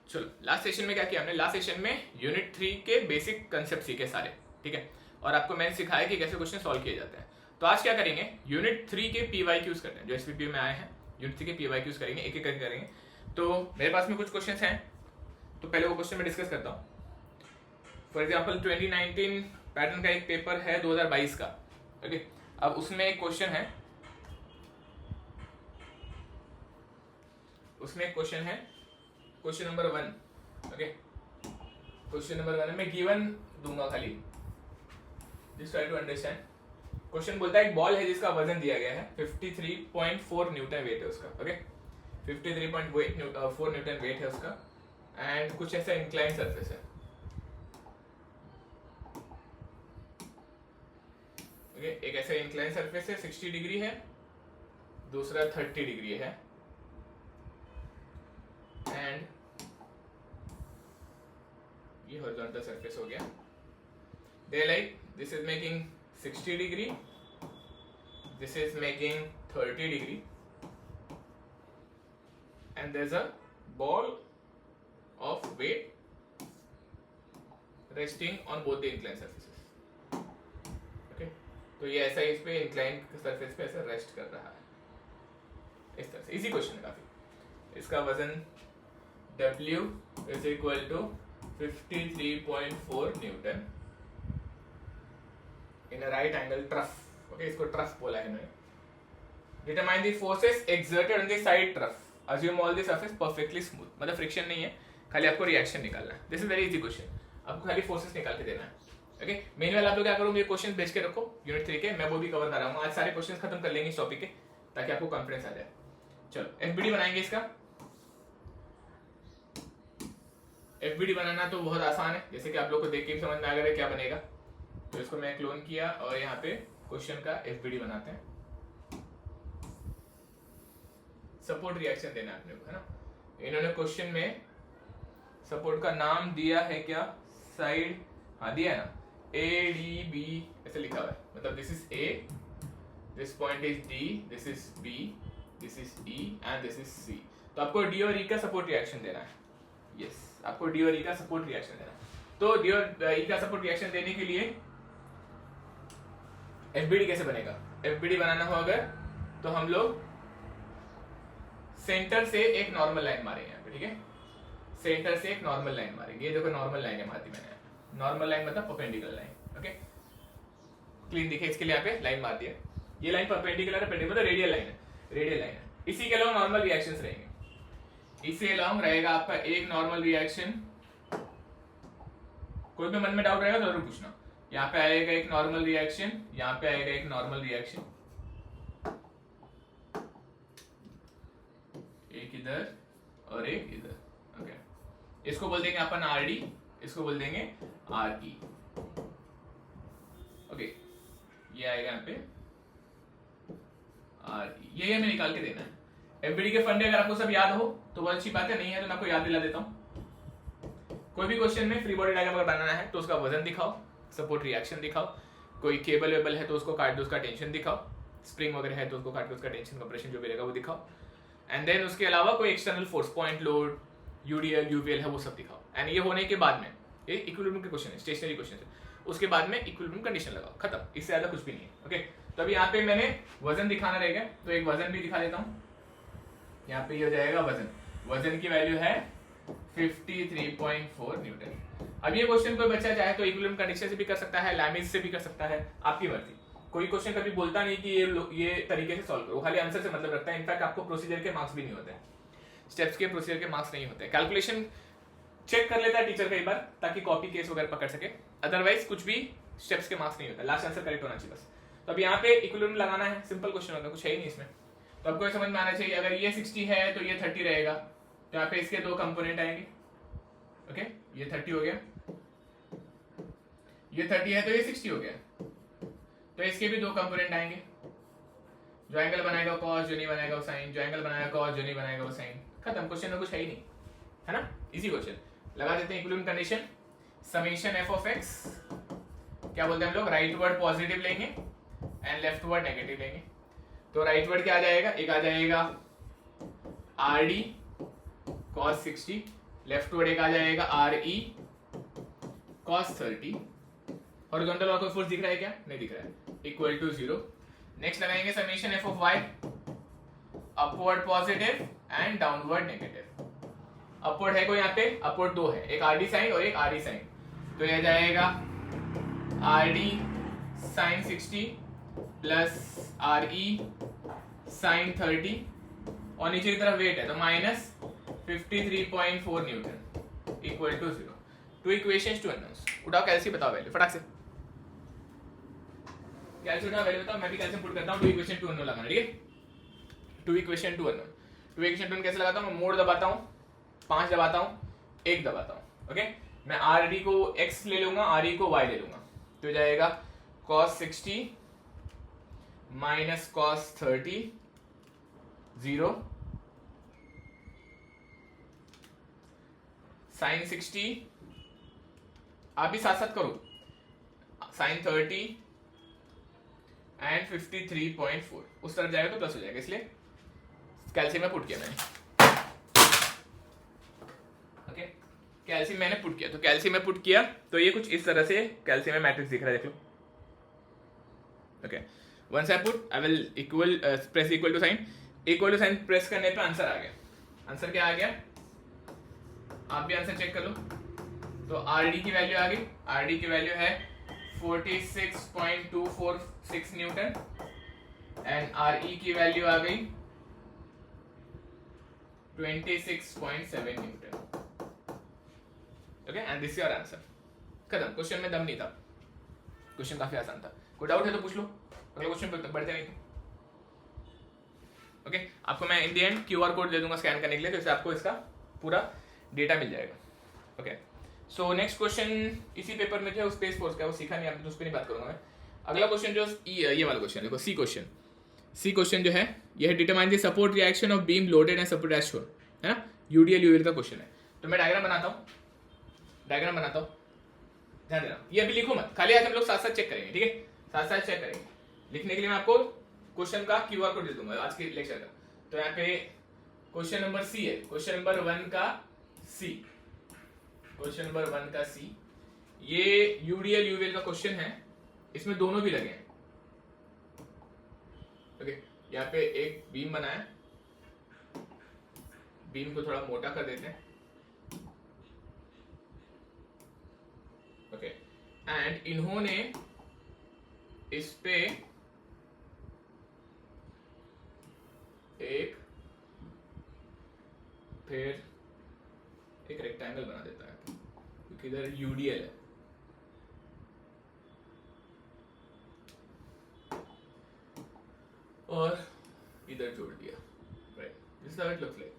चलो last session में क्या किया हमने, लास्ट सेशन में यूनिट 3 के बेसिक कंसेप्ट सीखे सारे, ठीक है, और आपको मैंने सिखाया कि कैसे क्वेश्चन सॉल्व किए जाते हैं। तो आज क्या करेंगे, यूनिट 3 के PYQs करते हैं, जो SPP में आए हैं यूनिट 3 के PYQs करेंगे, एक एक करके करेंगे। तो मेरे पास में कुछ क्वेश्चन हैं, तो पहले वो क्वेश्चन मैं डिस्कस करता हूँ। फॉर एग्जाम्पल 2019 पैटर्न का एक पेपर है 2022 का, ओके। अब उसमें एक क्वेश्चन है, question number 1, okay. Question number 1 मैं गिवन दूंगा खाली, just try to understand. Question बोलता है एक बॉल है जिसका वजन दिया गया है 53.4 न्यूटन वेट है उसका, ओके। 53.4 न्यूटन वेट है उसका, एंड कुछ ऐसा इंक्लाइन सरफेस है, ओके। एक ऐसा इंक्लाइन सरफेस है 60 डिग्री है, दूसरा 30 डिग्री है, एंड ये हॉरिजॉन्टल सरफेस हो गया। They like this is making 60 degree, this is making 30 degree, and there's a ball of weight resting on both the inclined surfaces, okay। तो ये ऐसा इस पे inclined surface पे ऐसा रेस्ट कर रहा है, इस तरह से। इजी क्वेश्चन है काफी। इसका वजन W is equal to 53.4 Newton in a right angle trough, okay. इसको ट्रफ बोला है इन्होंने। Determine the forces exerted on the side trough, assume all the surface perfectly smooth, मतलब फ्रिक्शन नहीं है, खाली आपको रिएक्शन निकालना है। This is very easy question, आपको खाली फोर्सेस निकाल के देना है, ओके। मेनवेल आप लोग क्या करो, ये क्वेश्चन भेज के रखो यूनिट 3 के, मैं वो भी कवर कर रहा हूँ। आज सारे क्वेश्चन खत्म कर लेंगे इस टॉपिक के, ताकि आपको कॉन्फिडेंस आ जाए। चलो FBD बनाएंगे इसका। FBD बनाना तो बहुत आसान है, जैसे कि आप लोग को देख के समझ में आ गया क्या बनेगा। तो इसको मैं क्लोन किया और यहाँ पे क्वेश्चन का FBD बनाते हैं। सपोर्ट रिएक्शन देना है अपने को, है ना। इन्होंने क्वेश्चन में सपोर्ट का नाम दिया है क्या, साइड, हाँ दिया है ना, ADB ऐसे लिखा हुआ है, मतलब this is A, this point is D, this is B, this is E and this is C। तो आपको D और E का सपोर्ट रिएक्शन देना है, यस, आपको D और E का सपोर्ट रिएक्शन देना है। तो D और E का सपोर्ट रिएक्शन देने के लिए FBD कैसे बनेगा, FBD बनाना हो अगर, तो हम लोग सेंटर से एक नॉर्मल लाइन मारेंगे यहाँ पे, ठीक है। सेंटर से एक नॉर्मल लाइन मारेंगे, ये देखो नॉर्मल लाइन है मार दी मैंने। नॉर्मल लाइन मतलब परपेंडिकुलर लाइन, ओके। क्लीन दिखे इसके लिए यहाँ पे लाइन मार दिया। ये लाइन परपेंडिकुलर है, मतलब रेडियल लाइन है, रेडियल लाइन है। इसी के अलावा नॉर्मल रिएक्शंस रहेंगे। इसी अलावा रहेगा आपका एक नॉर्मल रिएक्शन, कोई भी मन में डाउट रहेगा तो जरूर पूछना। यहाँ पे आएगा एक नॉर्मल रिएक्शन, यहाँ पे आएगा एक नॉर्मल रिएक्शन, एक इधर और एक इधर, ओके। इसको बोल देंगे अपन RD, इसको बोल देंगे RE, ओके। ये आएगा यहाँ पे RE, ये हमें निकाल के देना है। FBD के फंडे अगर आपको सब याद हो तो बहुत अच्छी बात है, नहीं है तो मैं आपको याद दिला देता हूँ। कोई भी क्वेश्चन में फ्री बॉडी डायग्राम अगर बनाना है तो उसका वजन दिखाओ, सपोर्ट रिएक्शन दिखाओ, कोई केबल वेबल है तो उसको काट दो, उसका टेंशन दिखाओ, स्प्रिंग वगैरह है तो उसको काट के उसका टेंशन कंप्रेशन जो भी रहेगा वो दिखाओ, एंड देन उसके अलावा कोई external force, point load, UDL UVL है वो सब दिखाओ। एंड ये होने के बाद में, ये इक्विलिब्रियम के क्वेश्चन है, स्टेशनरी क्वेश्चन है, उसके बाद में इक्विलिब्रियम कंडीशन लगाओ, खत्म, इससे ज्यादा कुछ भी नहीं है, ओके। तो अभी यहाँ पे मैंने वजन दिखाना रहेगा, तो एक वजन भी दिखा देता हूँ। यहाँ पे ये हो जाएगा वजन, वजन की वैल्यू है 53.4 न्यूटन। अब ये क्वेश्चन कोई बच्चा चाहे तो इक्विलिब्रियम कंडीशन से भी कर सकता है, लैमिज से भी कर सकता है, आपकी मर्जी। कोई क्वेश्चन कभी बोलता नहीं कि ये तरीके से सॉल्व करो, खाली आंसर से मतलब रखता है। इनफैक्ट आपको प्रोसीजर के मार्क्स भी नहीं होते हैं, स्टेप्स के प्रोसीजर के मार्क्स नहीं होते हैं। कैलकुलेशन चेक कर लेता है टीचर कई बार, ताकि कॉपी केस वगैरह पकड़ सके, अदरवाइज कुछ भी स्टेप्स के मार्क्स नहीं होता, लास्ट आंसर करेक्ट होना चाहिए बस। तो अब यहाँ पे इक्विलिब्रियम लगाना है, सिंपल क्वेश्चन होगा, कुछ है ही नहीं इसमें। तो आपको समझ में आना चाहिए, अगर ये 60 है तो ये 30 रहेगा, तो यहाँ पे इसके दो कंपोनेंट आएंगे, ओके। ये 30 हो गया, ये 30 है तो ये 60 हो गया, तो इसके भी दो कंपोनेंट आएंगे। जो एंगल बनाएगा कॉस, जो नहीं बनाएगा वो साइन, जो एंगल बनाएगा कॉस, जो नहीं बनाएगा वो साइन, खत्म, क्वेश्चन में कुछ है ही नहीं, है ना। Easy question. लगा देते हैं equilibrium condition, summation f of x, क्या बोलते हैं हम लोग, राइट वर्ड पॉजिटिव लेंगे एंड लेफ्ट वर्ड नेगेटिव लेंगे। तो राइट वर्ड क्या आ जाएगा, एक आ जाएगा RD cos 60 लेफ्टवर्ड एक आ जाएगा आर ई cos 30, हॉरिजॉन्टल और कोई फोर्स दिख रहा है क्या? नहीं दिख रहा है, इक्वल टू 0। नेक्स्ट लगाएंगे summation F of Y, upward positive and downward negative. Upward है कोई यहाँ पे? अपवर्ड दो है, एक आर डी साइन और एक आर ई साइन, तो यह जाएगा R D sine 60 plus R E sine 30, और नीचे की तरफ वेट है तो minus 53.4 newton equal to 0। Two equations two unknowns. उठाओ कैल्शियम, बताओ वैल्यू फटाक से, कैल्शियम उठाओ वैल्यू बताओ, मैं भी कैल्शियम पुट करता हूँ। टू इक्वेशन टू अननोन लगाना, ठीक है? Two equation two unknown, two equation two कैसे लगाता हूँ? मैं मोड दबाता हूँ, 5 दबाता हूँ, 1 दबाता हूँ। ओके, मैं आर डी को x ले लूंगा, आर ई को y ले लूंगा, तो जाएगा cos 60 माइनस cos 30 0, साइन 60 आप भी साथ साथ करो, साइन 30 एंड 53.4, उस तरफ जाएगा तो प्लस हो जाएगा, इसलिए कैल्शियम में पुट किया मैंने। ओके, कैल्शियम मैंने पुट किया, तो कैल्शियम में पुट किया तो ये कुछ इस तरह से कैल्शियम में मैट्रिक्स दिख रहा है, देख लो। Okay, once I put I will equal press equal to sign press करने पे आंसर आ गया। आंसर क्या आ गया? आप भी आंसर चेक कर लो। तो आर डी की वैल्यू आ गई, आर डी की वैल्यू है 46.246 न्यूटन एंड आर ई की वैल्यू आ गई 26.7 Newton. Okay, and this your answer. खत्म, क्वेश्चन में दम नहीं था, क्वेश्चन काफी आसान था। कोई डाउट है तो पूछ लो, अगले क्वेश्चन पे बढ़ते नहीं। ओके, आपको मैं इन दी एंड क्यूआर कोड दे दूंगा स्कैन करने के लिए, तो इससे आपको इसका पूरा डेटा मिल जाएगा। ओके, सो नेक्स्ट क्वेश्चन इसी पेपर में जो स्पेस फोर्स का, वो सीखा नहीं आपने, तो उस पर नहीं बात करूंगा मैं। अगला क्वेश्चन जो ये वाला क्वेश्चन देखो, सी क्वेश्चन जो है ये है determine the support reaction of beam loaded and support as shown, है ना? यूडीएल यूएल का क्वेश्चन है। तो मैं डायग्राम बनाता हूँ, ध्यान देना, ये अभी लिखो मत, खाली आज हम लोग साथ साथ चेक करेंगे, ठीक है? साथ साथ चेक करेंगे। लिखने के लिए मैं आपको क्वेश्चन का क्यूआर कोड दे दूंगा आज के लेक्चर का। तो यहाँ पे क्वेश्चन नंबर सी है, क्वेश्चन नंबर 1 का सी, क्वेश्चन नंबर 1 का सी, ये यूडीएल यूवीएल का क्वेश्चन है, इसमें दोनों भी लगे हैं। ओके, यहाँ पे एक बीम बनाया, बीम को थोड़ा मोटा कर देते हैं। ओके, एंड इन्होंने इस पे एक फिर एक रेक्टेंगल बना देता है, क्योंकि इधर यूडीएल है। और इधर जोड़ दिया, right? This is how it looks like,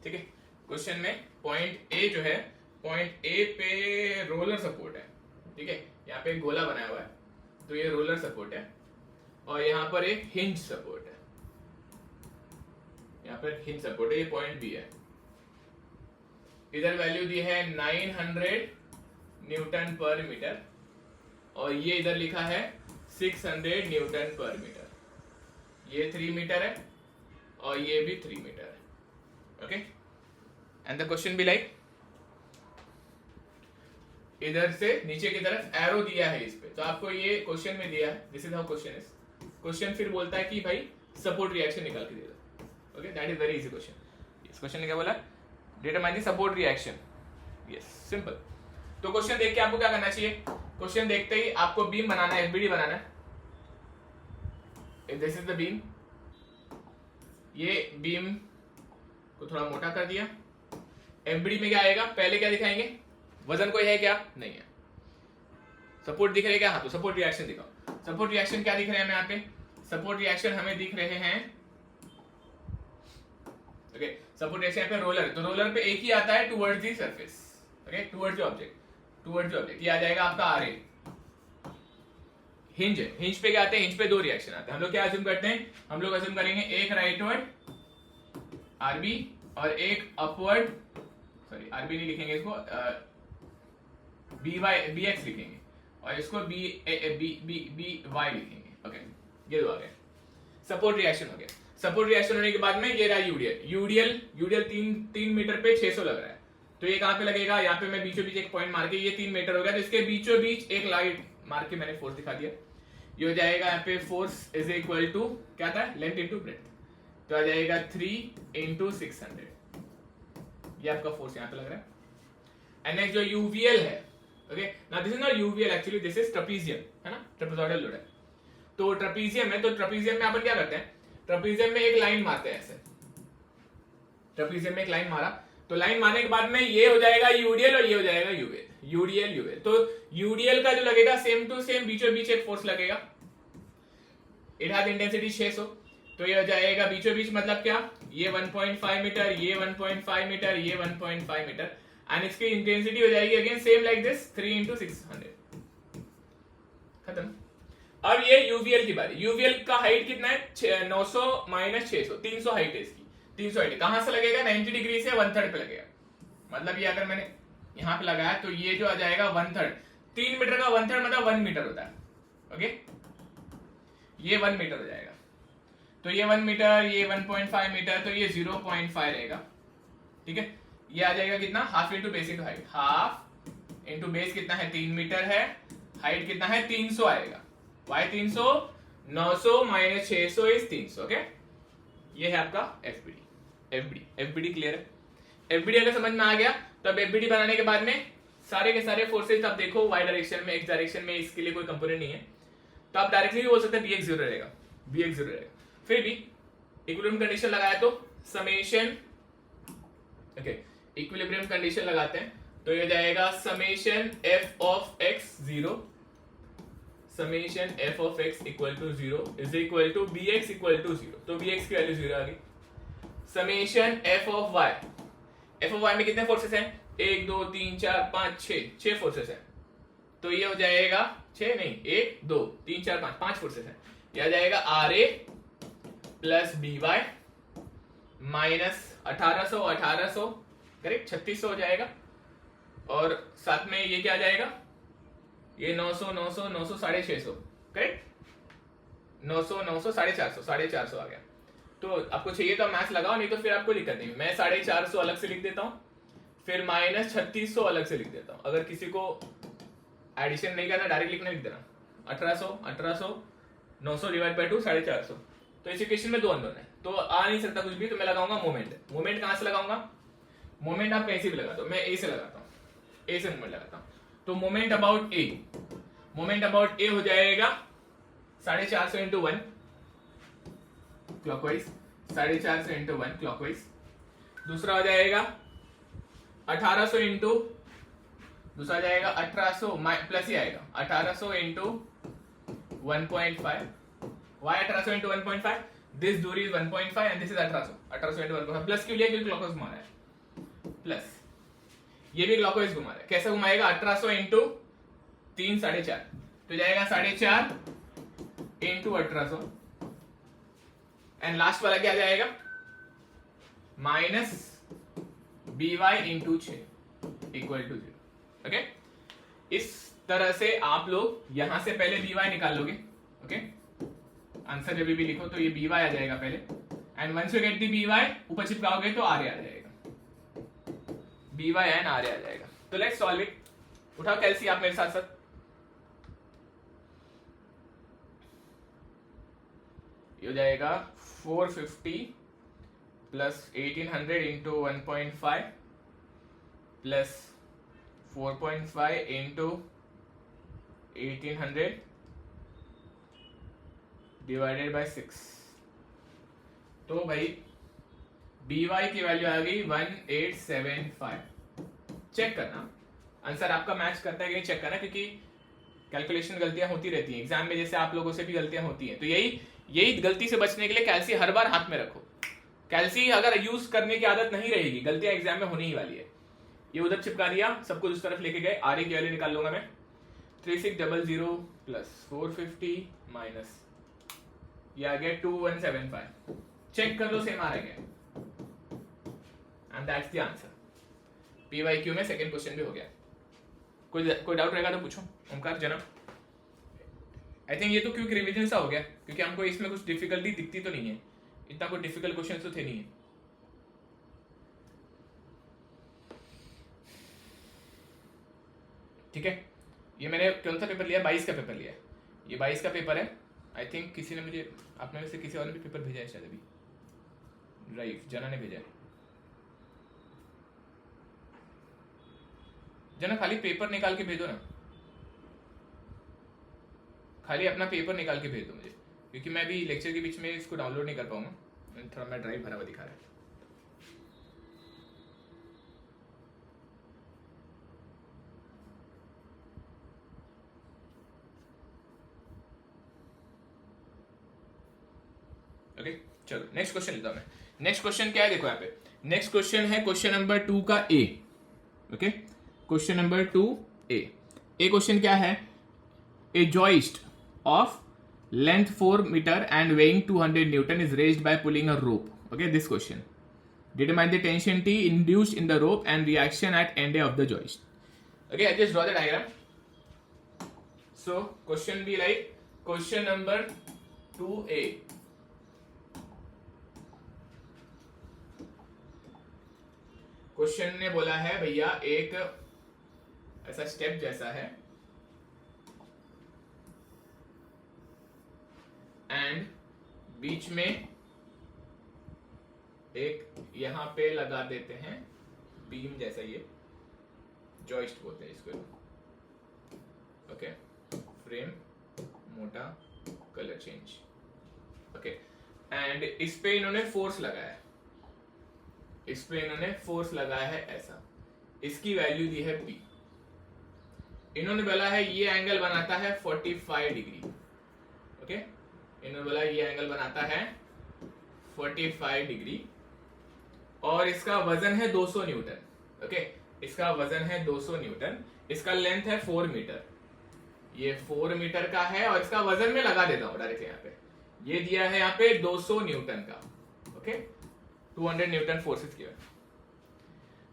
ठीक है? क्वेश्चन में पॉइंट ए जो है, पॉइंट ए पे रोलर सपोर्ट है, ठीक है? यहाँ पे एक गोला बनाया हुआ है, तो ये रोलर सपोर्ट है, और यहाँ पर एक हिंज सपोर्ट है, यहाँ पर हिंज सपोर्ट है, ये पॉइंट बी है। इधर वैल्यू दी है 900 न्यूटन पर मीटर, और ये इधर लिखा है 600 न्यूटन पर मीटर। ये 3 मीटर है और ये भी 3 मीटर है। Okay, and the question be like, इधर से नीचे की तरफ एरो दिया है इस पे, तो आपको ये क्वेश्चन में दिया है, this is how question is. Question फिर बोलता है कि भाई सपोर्ट रिएक्शन निकाल के दे दो। Okay, that is very easy question. इस क्वेश्चन ने क्या बोला? Determine the support reaction. Yes, simple. तो क्वेश्चन देख के आपको क्या करना चाहिए? क्वेश्चन देखते ही आपको बीम बनाना है, एफबीडी बनाना है। If this is the beam, ये बीम को थोड़ा मोटा कर दिया। एफबीडी में क्या आएगा? पहले क्या दिखाएंगे? वजन कोई है क्या? नहीं है। सपोर्ट दिख रहे हैं क्या? हाँ, तो सपोर्ट रिएक्शन दिखाओ। सपोर्ट रिएक्शन क्या दिख रहे हैं हमें यहाँ पे? सपोर्ट रिएक्शन हमें दिख रहे हैं, ओके, सपोर्ट रिएक्शन यहाँ पे रोलर, तो रोलर पे एक ही आता है towards the surface, okay, towards the object, ये आ जाएगा आपका आरए। हिंज है, हिंज पे क्या आते हैं? हिंज पे 2 रिएक्शन आते हैं। हम लोग क्या अज्यूम करते हैं? हम लोग अज्यूम करेंगे एक राइटवर्ड आरबी और एक अपवर्ड, सॉरी आरबी नहीं लिखेंगे इसको, बी एक्स लिखेंगे, और इसको बी वाई लिखेंगे। ओके, ये दो आ गए, सपोर्ट रिएक्शन हो गया। सपोर्ट रिएक्शन होने के बाद में ये रहा यूडीएल 3 मीटर पे 600 लग रहा है, तो ये कहां पे लगेगा, यहाँ पे मैं बीचों बीच एक पॉइंट मार के, ये 3 मीटर हो गया, तो इसके बीचों बीच एक लाइन मार के मैंने फोर्स दिखा दिया। ये हो जाएगा यहाँ पे फोर्स इज इक्वल टू क्या था, लेंथ इंटू ब्रेथ, तो आ जाएगा 3 इंटू 600, ये आपका फोर्स यहाँ पे लग रहा है। एंड नेक्स्ट जो यूवीएल है, okay, now this is not UVL actually, this is trapezium, है ना, ट्रेपेजॉइडल लोड है। तो ट्रेपीजियम है, तो ट्रेपीजियम में अपन क्या करते हैं, ट्रेपीजियम में एक लाइन मारते हैं ऐसे, ट्रेपीजियम में एक लाइन मारा, तो लाइन मारने के बाद में ये हो जाएगा यूडीएल और ये हो जाएगा यूएल, यूडीएल यूएल। तो यूडीएल का जो लगेगा सेम टू सेम बीचों बीच एक फोर्स लगेगा, इट हैज इंटेंसिटी 600, तो ये हो जाएगा बीचों बीच मतलब क्या, ये 1.5 मीटर, ये 1.5 मीटर, ये 1.5 मीटर, एंड इसकी इंटेंसिटी हो जाएगी again same like this 3 into 600, खत्म। अब ये यूवीएल की बारी, यूवीएल का हाइट कितना है, 900 माइनस 600, 300 हाइट है इसकी, 300 हाइट कहां से लगेगा, 90 डिग्री से 1/3 पे लगेगा, मतलब ये अगर मैंने यहां पे लगाया तो ये जो आ जाएगा 1/3, 3 मीटर का 1/3 मतलब 1 मीटर होता है, ओके, ये 1 मीटर हो जाएगा, तो ये 1 मीटर, ये 1.5 मीटर, तो ये 0.5 रहेगा, ठीक है। ये आ जाएगा कितना, half into base into height, half into base कितना है 3 मीटर है, हाइट कितना है 300 आएगा, वाई 300, 900 माइनस 600 इज 300, ओके। ये है आपका एफबीडी, एफबीडी क्लियर है। एफबीडी अगर समझ में आ गया तो अब एफबीडी बनाने के बाद में सारे के सारे फोर्सेज आप देखो वाई डायरेक्शन में, एक्स डायरेक्शन में, इसके लिए कोई कंपोनेंट नहीं है, तो आप डायरेक्टली भी बोल सकते हैं bx 0 रहेगा, bx 0 रहेगा। फिर भी इक्विलिब्रियम कंडीशन लगाया तो समेशन, ओके, इक्विलिब्रियम कंडीशन लगाते हैं तो ये जाएगा summation f of x 0, summation f of x equal to 0 is equal to bx equal to 0, तो bx की वैल्यू 0 आ गई। समेशन f ऑफ y में कितने फोर्सेस हैं, 1 2 3 4 5 6 फोर्सेस हैं, तो ये हो जाएगा 6 नहीं 1 2 3 4 5 फोर्सेस हैं, ये आ जाएगा RA plus BY minus 1800 correct, 3600 हो जाएगा, और साथ में ये क्या आ जाएगा, ये 900 650 करेक्ट, 900 450 आ गया। तो आपको चाहिए तो मैथ्स लगाओ, नहीं तो फिर आपको दिक्कत नहीं, मैं 450 अलग से लिख देता हूँ, फिर माइनस 3600 अलग से लिख देता हूँ। अगर किसी को एडिशन नहीं करना डायरेक्ट लिखना, लिख देना 1800 900 डिवाइड बाय 2 450, तो इस इक्वेशन में 2 अननोन है, तो आ नहीं सकता कुछ भी, तो मैं लगाऊंगा मोमेंट कहां से लगाऊंगा, मोमेंट आप कहीं से भी लगा दो, मैं ए से लगाता हूँ, ए से मोमेंट लगाता हूँ, तो मोमेंट अबाउट ए हो जाएगा 450 इंटू 1 क्लॉकवाइज, 450 इंटू 1 क्लॉकवाइज। दूसरा हो जाएगा 1800 इंटू, दूसरा जाएगा 1800 प्लस ही आएगा 1800 इंटू 1.5, वाई 1800 इंटू 1.5, दिस दूरी is 1.5 and this is 1800 into 1.5, plus क्यों लिया, क्योंकि क्लॉकवाइज घुमा रहा है, प्लस ये भी क्लॉकवाइज घुमा रहा है, कैसे घुमाएगा, 1800 इंटू 3 4.5, तो जाएगा 4.5 इंटू 1800, एंड लास्ट वाला क्या जाएगा, minus BY into 6 equal to 0, okay. इस तरह से आप लोग यहां से पहले BY निकाल लोगे, ओके, आंसर जब भी लिखो तो ये BY आ जाएगा पहले, and once you get the BY ऊपर चिपकाओगे तो RA आ जाएगा, BY एंड RA आ जाएगा। तो लेट्स सॉल्व इट, उठाओ कैलसी आप मेरे साथ साथ, ये हो जाएगा 450 plus 1800 into 1.5 plus 4.5 into 1800 divided by 6, तो भाई BY की वैल्यू आ गई 1875। चेक करना आंसर आपका मैच करता है कि नहीं, चेक करना, क्योंकि कैलकुलेशन गलतियां होती रहती हैं एग्जाम में, जैसे आप लोगों से भी गलतियां होती हैं, तो यही गलती से बचने के लिए कैल्सी हर बार हाथ में रखो। कैल्सी अगर यूज करने की आदत नहीं रहेगी, गलतियां एग्जाम में होने ही वाली है। ये उधर चिपका दिया, सब कुछ उस तरफ लेके गए, आर की वैल्यू निकाल लूंगा मैं, 3600 प्लस 450 माइनस ये आ गया 2175, चेक कर लो सेम आ रहा है, and that's the answer. PYQ में सेकंड क्वेश्चन भी हो गया। कोई डाउट रहेगा तो पूछो, ओमकार जनम। आई थिंक ये तो क्विक रिवीजन सा हो गया, क्योंकि हमको इसमें कुछ डिफिकल्टी दिखती तो नहीं है, इतना कोई डिफिकल्ट क्वेश्चन तो थे नहीं है। ठीक है, ये मैंने कौन सा पेपर लिया, 22 का पेपर लिया है, ये 22 का पेपर है। आई थिंक किसी ने मुझे, आपने में से किसी और ने भी पेपर भेजा है शायद अभी, ड्राइव जना ने भेजा है। जना खाली पेपर निकाल के भेजो ना, खाली अपना पेपर निकाल के भेज दो मुझे, क्योंकि मैं भी लेक्चर के बीच में इसको डाउनलोड नहीं कर पाऊंगा, थोड़ा मैं ड्राइव भरा हुआ दिखा रहा है। ओके चलो नेक्स्ट क्वेश्चन लेता हूं मैं। नेक्स्ट क्वेश्चन क्या है, देखो यहाँ पे नेक्स्ट क्वेश्चन है क्वेश्चन नंबर 2 का ए। ओके क्वेश्चन नंबर 2 ए क्वेश्चन क्या है, ए joist of length 4 meter and weighing 200 Newton is raised by pulling a rope. Okay, this question. Determine the tension T induced in the rope and reaction at end of the joist. Okay, I just draw the diagram. So, question be like question number 2A. Question ने बोला है भैया एक ऐसा step जैसा है and बीच में एक यहां पे लगा देते हैं बीम जैसा, ये जॉइस्ट बोलते हैं इसको। ओके फ्रेम मोटा कलर चेंज। ओके एंड इस पे इन्होंने फोर्स लगाया है, इस पे इन्होंने फोर्स लगाया है ऐसा, इसकी वैल्यू दी है P। इन्होंने बोला है ये एंगल बनाता है 45 डिग्री। ओके इन्होंने बोला ये एंगल बनाता है 45 डिग्री और इसका वजन है 200 न्यूटन। ओके इसका वजन है 200 न्यूटन, इसका लेंथ है 4 मीटर, ये 4 मीटर का है और इसका वजन में लगा देता हूं डायरेक्ट यहाँ पे, ये दिया है यहाँ पे 200 न्यूटन का। ओके 200 न्यूटन फोर्सेस किया।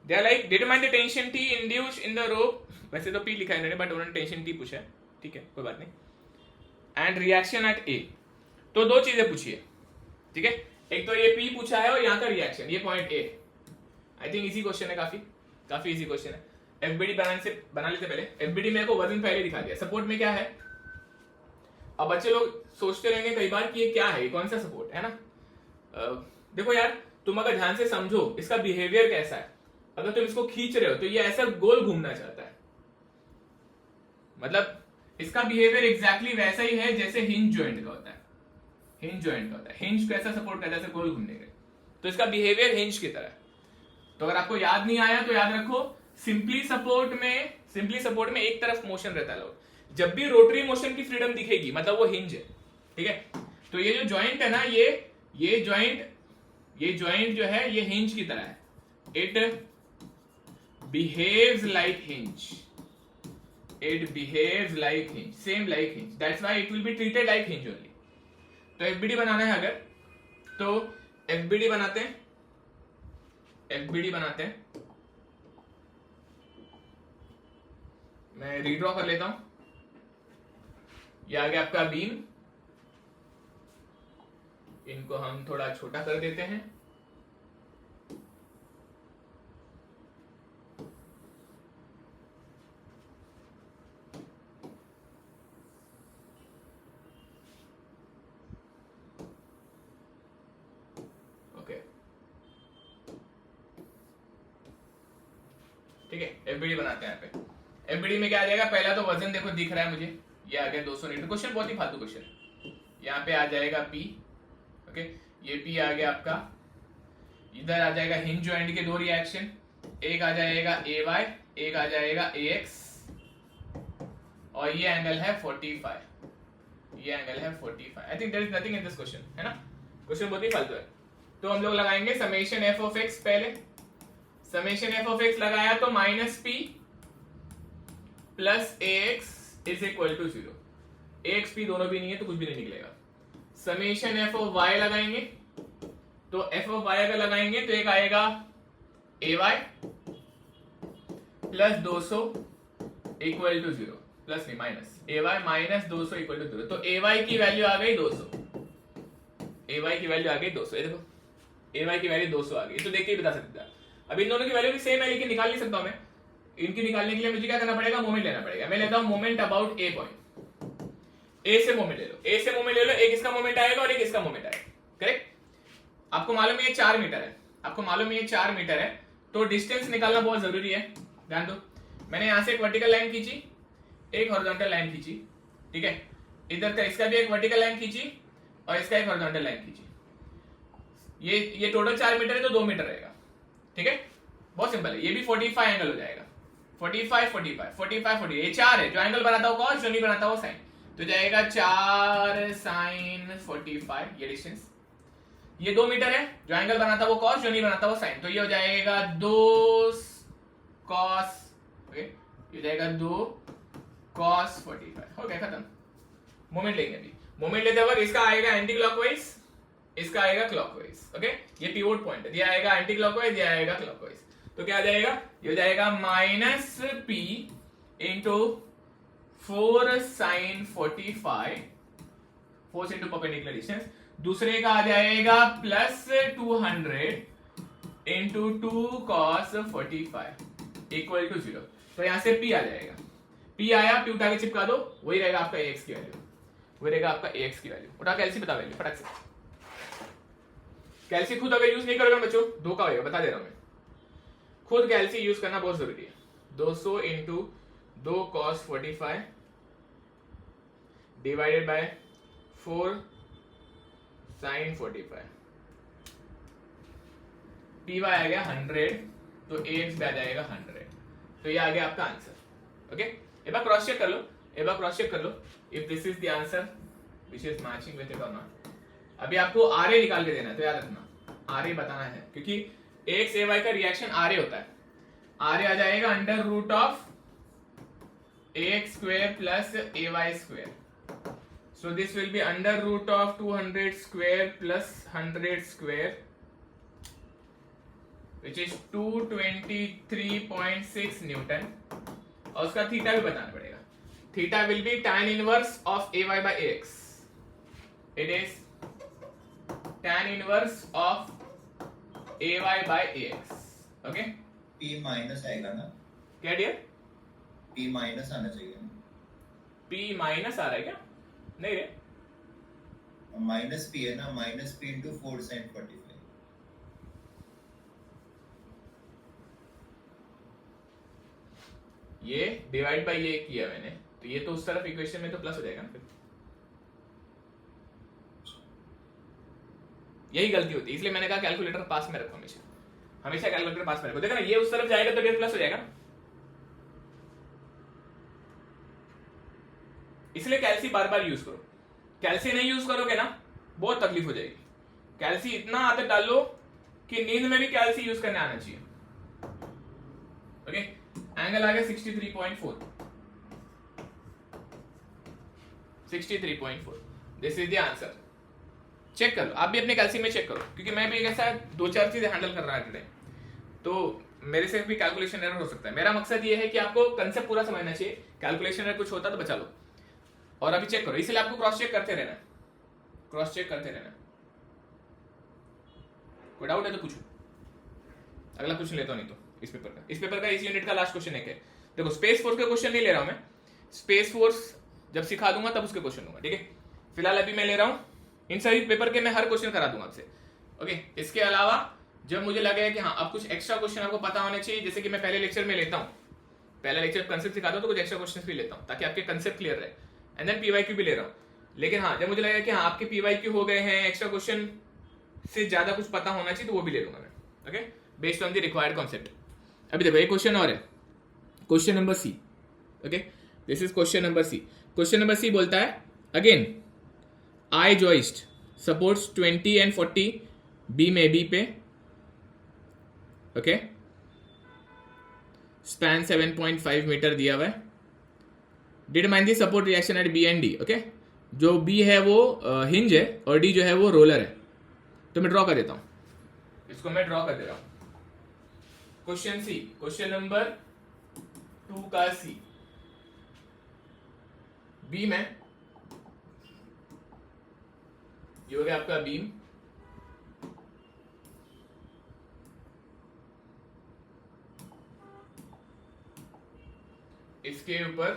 They are like determine the tension T induced in the rope, वैसे तो P लिखा है इन्होंने बट उन्होंने टेंशन T पूछा है, ठीक है कोई बात नहीं। एंड रिएक्शन एट A, तो दो चीजें पूछी है, ठीक है, एक तो ये P पूछा है और यहाँ का रिएक्शन, ये point A। I think easy question है, काफी इजी क्वेश्चन है। एफबीडी बना लेते पहले। एफबीडी मेरे को वजन पहले दिखा दिया, सपोर्ट में क्या है। अब बच्चे लोग सोचते रहेंगे कई बार कि ये क्या है, ये कौन सा सपोर्ट है ना। देखो यार तुम अगर ध्यान से समझो इसका बिहेवियर कैसा है, अगर तुम इसको खींच रहे हो तो ये ऐसा गोल घूमना चाहता है, मतलब इसका बिहेवियर एग्जैक्टली वैसा ही है जैसे हिंज जॉइंट का होता है। हिंज जॉइंट का होता है, हिंज कैसा सपोर्ट करता है, गोल घूमने के, तो इसका बिहेवियर हिंज की तरह है। तो अगर आपको याद नहीं आया तो याद रखो, सिंपली सपोर्ट में एक तरफ मोशन रहता है, जब भी रोटरी मोशन की फ्रीडम दिखेगी मतलब वो हिंज है, ठीक है। तो ये जो जॉइंट है ना, ये जॉइंट जो है ये हिंज की तरह है, it behaves like hinge, same like hinge, that's why it will be treated like hinge only. तो एफबीडी बनाना है अगर, तो एफबीडी बनाते हैं, मैं रीड्रॉ कर लेता हूं। ये आ गया आपका बीम, इनको हम थोड़ा छोटा कर देते हैं। ओके ठीक है, एफबीडी बनाते हैं यहाँ पे। एफबीडी में क्या आ जाएगा, पहला तो वजन देखो दिख रहा है मुझे, ये आ गया 200 न्यूटन। क्वेश्चन बहुत ही फालतू क्वेश्चन। यहाँ पे आ जाएगा P, ओके ये P आ गया आपका, इधर आ जाएगा हिंज जॉइंट के दो रिएक्शन, एक आ जाएगा AY, एक आ जाएगा AX, और ये एंगल है 45, ये एंगल है 45। I think there is nothing in this question, है ना। क्वेश्चन बहुत ही फालतू है। तो हम लोग लगाएंगे समेशन f ऑफ x, पहले समेशन f ऑफ x लगाया तो -P plus AX is equal to 0। AX P दोनों भी नहीं है तो कुछ भी नहीं निकलेगा। समेशन f ऑफ y लगाएंगे, तो f ऑफ y अगर लगाएंगे तो एक आएगा AY plus 200 equal to 0, plus नहीं minus, AY minus 200 equal to 0। तो AY की वैल्यू आ गई 200, AY की वैल्यू आ गई 200। ये देखो AY की वैल्यू 200 आ गई, तो देख के ही बता सकते हैं। अब इन दोनों की वैल्यू भी सेम है लेकिन निकाल नहीं सकता मैं, इनकी निकालने के लिए मुझे क्या करना पड़ेगा, मोमेंट लेना पड़ेगा। मैं लेता हूं मोमेंट अबाउट ए पॉइंट, ए से मोमेंट ले लो, ए से मोमेंट ले लो, एक इसका मोमेंट आएगा और एक इसका मोमेंट आएगा, करेक्ट। आपको मालूम है ये 4 मीटर है, आपको मालूम है ये 4 मीटर है, तो डिस्टेंस निकालना बहुत जरूरी है। ध्यान दो, मैंने यहां से एक वर्टिकल लाइन खींची, एक हॉरिजॉन्टल लाइन खींची, ठीक है, इधर का इसका भी एक वर्टिकल लाइन खींची और इसका एक हॉरिजॉन्टल लाइन खींची। ये टोटल 4 मीटर है तो 2 मीटर रहेगा, ठीक है, बहुत सिंपल है। ये भी 45 एंगल हो जाएगा, 45 45 45 40, ये 4 है, जो एंगल बनाता हो कॉस, जो नहीं बनाता हो साइन, तो जाएगा 4 साइन 45, ये डिस्टेंस। ये 2 मीटर है, जो एंगल बनाता वो कॉस, जो नहीं बनाता वो साइन, तो ये हो जाएगा 2 कॉस, ओके, ये हो जाएगा 2 कॉस 45, हो गया, खत्म। मोमेंट लेंगे अभी, मोमेंट लेते वक्त इसका आएगा एंटी क्लॉकवाइज, इसका आएगा क्लॉकवाइज, ओके, ये पिवोट पॉइंट है, ये आएगा एंटी क्लॉकवाइज, ये आएगा क्लॉकवाइज, तो क्या आ जाएगा, ये हो जाएगा minus P into 4 sine 45, 4 into perpendicular distance, दूसरे का आ जाएगा plus 200 into 2 cos 45 equal to 0, तो यहां से पी आ जाएगा, पी आया, पी उठा के चिपका दो, वही रहेगा आपका एक्स की वैल्यू, वही रहेगा आपका एक्स की वैल्यू। उठा कैल्सी बता वैल्यू फटाक से, कैल्सी खुद अगर यूज नहीं करोगे बच्चों धोखा होगा, बता दे रहा हूं मैं, खुद कैल्सी यूज करना बहुत जरूरी है। 200 into 2 cos 45 divided by 4 sine 45, P Y आ गया 100, तो एक्स भी आ जाएगा 100, तो ये आ गया आपका आंसर, ओके। एक बार क्रॉस चेक कर लो, एक बार क्रॉस चेक कर लो if this is the answer which is matching with it और नॉट। अभी आपको आरए निकाल के देना है, तो याद रखना आरए बताना है, क्योंकि एक्स ए वाई का रिएक्शन आरए होता है। आरए आ जाएगा under root of X square plus A Y square, so this will be under root of 200 square plus 100 square, which is 223.6 Newton, और उसका थीटा भी बताना पड़ेगा। Theta will be tan inverse of ay by ax, it is tan inverse of ay by ax, okay। p minus आएगा ना, क्या dear, p minus आना चाहिए ना, p माइनस आ रहा है क्या, नहीं रे, माइनस p है ना, माइनस p इंटू 4 साइन 45, ये डिवाइड बाय ये किया मैंने, तो ये तो उस तरफ इक्वेशन में तो प्लस हो जाएगा ना, फिर यही गलती होती है, इसलिए मैंने कहा कैलकुलेटर पास में रखो, हमेशा हमेशा कैलकुलेटर पास में रखो। देखो ना, ये उस तरफ जाएगा तो ये प्लस हो जाएगा, इसलिए कैल्सी बार बार यूज करो। कैल्सी नहीं यूज करोगे ना बहुत तकलीफ हो जाएगी। कैल्सी इतना आदत डालो कि नींद में भी कैल्सी यूज करने आना चाहिए, ओके। एंगल आ गया 63.4, 63.4, this is the answer. Check कर लो, आप भी अपने कैल्सी में चेक करो, क्योंकि मैं भी ऐसा 2-4 चीजें हैंडल कर रहा है टुडे, तो मेरे से भी कैलकुलेशन एरर हो सकता है। मेरा मकसद ये है कि आपको कंसेप्ट पूरा समझना चाहिए, कैलकुलेशन एरर कुछ होता तो बचा लो। और अभी चेक करो, इसलिए आपको क्रॉस चेक करते रहना, क्रॉस चेक करते रहना। कोई डाउट है तो पूछो, अगला क्वेश्चन लेता हूं, नहीं तो इस पेपर का इस यूनिट का लास्ट क्वेश्चन है। देखो स्पेस फोर्स के क्वेश्चन नहीं ले रहा हूं मैं, स्पेस फोर्स जब सिखा दूंगा तब उसके क्वेश्चन दूंगा, ठीक है। फिलहाल अभी मैं ले रहा हूं इन सभी पेपर के, मैं हर क्वेश्चन करा दूंगा आपसे, ओके। इसके अलावा जब मुझे लगेगा कि हाँ अब कुछ एक्स्ट्रा क्वेश्चन आपको पता होने चाहिए, जैसे कि मैं पहले लेक्चर में लेता हूँ, पहला लेक्चर कंसेप्ट सिखाता हूँ तो कुछ एक्स्ट्रा क्वेश्चन भी लेता हूँ ताकि आपके कंसेप्ट क्लियर रहे, एंड देन पीवाईक्यू भी ले रहा हूँ। लेकिन हाँ जब मुझे लगेगा कि हाँ आपके पीवाईक्यू हो गए हैं, एक्स्ट्रा क्वेश्चन से ज्यादा कुछ पता होना चाहिए, तो वो भी ले लूंगा मैं, okay, based on the required concept. अभी देखो एक क्वेश्चन और है, question number C, okay, this is question number C. Question number C बोलता है again I joist supports 20 and 40 beam A B पे, ओके, स्पैन 7.5 मीटर दिया हुआ है। Determine the support reaction at B and D, okay. जो B है वो hinge है और डी जो है वो रोलर है, तो मैं ड्रॉ कर देता हूं, इसको मैं ड्रॉ कर दे रहा हूं। क्वेश्चन सी, क्वेश्चन नंबर 2 का सी, बीम है, ये हो गया आपका बीम, इसके ऊपर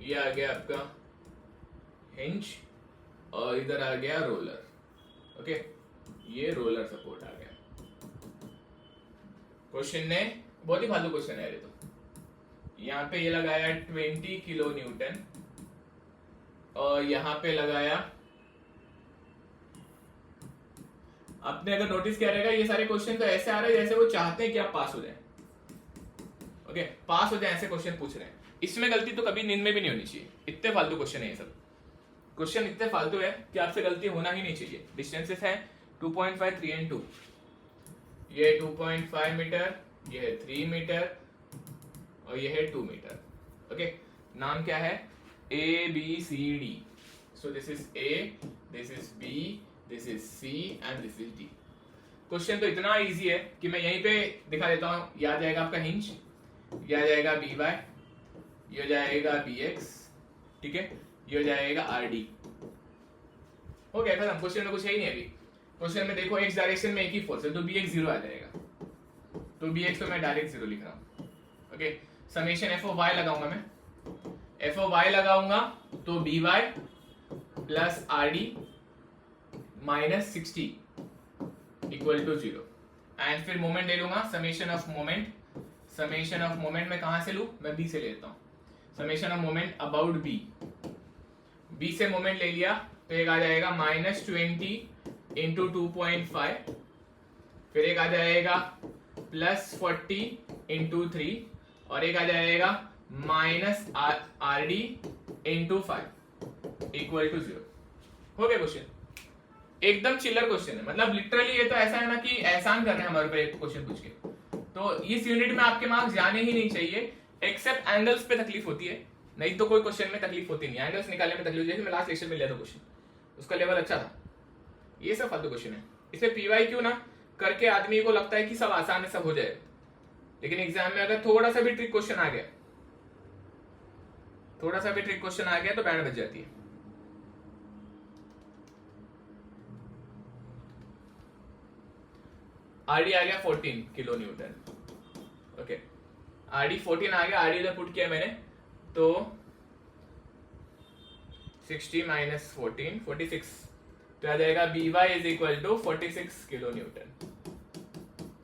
ये आ गया आपका हिंज और इधर आ गया रोलर। ओके, ये रोलर सपोर्ट आ गया। क्वेश्चन ने बहुत ही फालतू क्वेश्चन है ये तो। यहाँ पे ये लगाया 20 किलो न्यूटन और यहाँ पे लगाया, आपने अगर नोटिस किया रहेगा ये सारे क्वेश्चन तो ऐसे आ रहे हैं जैसे वो चाहते हैं कि आप पास हो जाए। ओके, पास हो जाए ऐसे क्वेश्चन पूछ रहे हैं। इसमें गलती तो कभी नींद में भी नहीं होनी चाहिए। इतने फालतू क्वेश्चन है ये सब। क्वेश्चन इतने फालतू है कि आपसे गलती होना ही नहीं चाहिए। डिस्टेंसेस है 2.5, 3 and 2। ये 2.5 मीटर, ये है 3 मीटर और ये है 2 मीटर। ओके, नाम क्या है? A B C D। So this is A, this is B, this is C and this is D। Question तो इतना इजी है कि मैं यहीं पे दिखा देता हूँ। ये आ जाएगा आपका हिंज, ये आ जाएगा BY, ये हो जाएगा BX, ठीक है, ये हो जाएगा RD। हो गया खत्म। क्वेश्चन में कुछ है ही नहीं अभी। क्वेश्चन में देखो x डायरेक्शन में एक ही फोर्स है तो bx 0 आ जाएगा। तो bx को मैं डायरेक्ट 0 लिख रहा हूँ। Okay, summation f of y लगाऊंगा मैं। f ऑफ y लगाऊंगा तो by plus RD minus 60 equal to 0। And फिर मोमेंट ले लूंगा, summation of moment. Summation of moment मैं कहां से लूं? मैं b से लेता हूं। Summation of moment about b से मोमेंट ले लिया तो एक आ जाएगा -20 इंटू 2.5, फिर एक आ जाएगा +40 इंटू 3 और एक आ जाएगा -RD इंटू 5 इक्वल टू 0। हो गया क्वेश्चन। एकदम चिल्लर क्वेश्चन है। मतलब लिटरली ये तो ऐसा है ना कि एहसान कर रहे हैं हमारे ऊपर एक क्वेश्चन पूछ के। तो इस यूनिट में आपके मार्क्स जाने ही नहीं चाहिए, एक्सेप्ट एंगल्स पे तकलीफ होती है, नहीं तो कोई क्वेश्चन में तकलीफ होती नहीं। एंगल्स निकालने में तकलीफ, जैसे मैं लास्ट लेक्चर में लिया था क्वेश्चन, उसका लेवल अच्छा था। ये सब फालतू क्वेश्चन है। इसे PYQ ना करके आदमी को लगता है कि सब आसान है, सब हो जाएगा, लेकिन एग्जाम में अगर थोड़ा सा भी ट्रिक क्वेश्चन आ गया, थोड़ा सा भी ट्रिक क्वेश्चन आ गया तो बैंड बच जाती है। RD आ गया 14 किलो न्यूटन। ओके, RD 14 आ गया। RD इधर पुट किया मैंने तो 60 माइनस 14 46 तो आ जाएगा BY is equal to 46 kilo newton.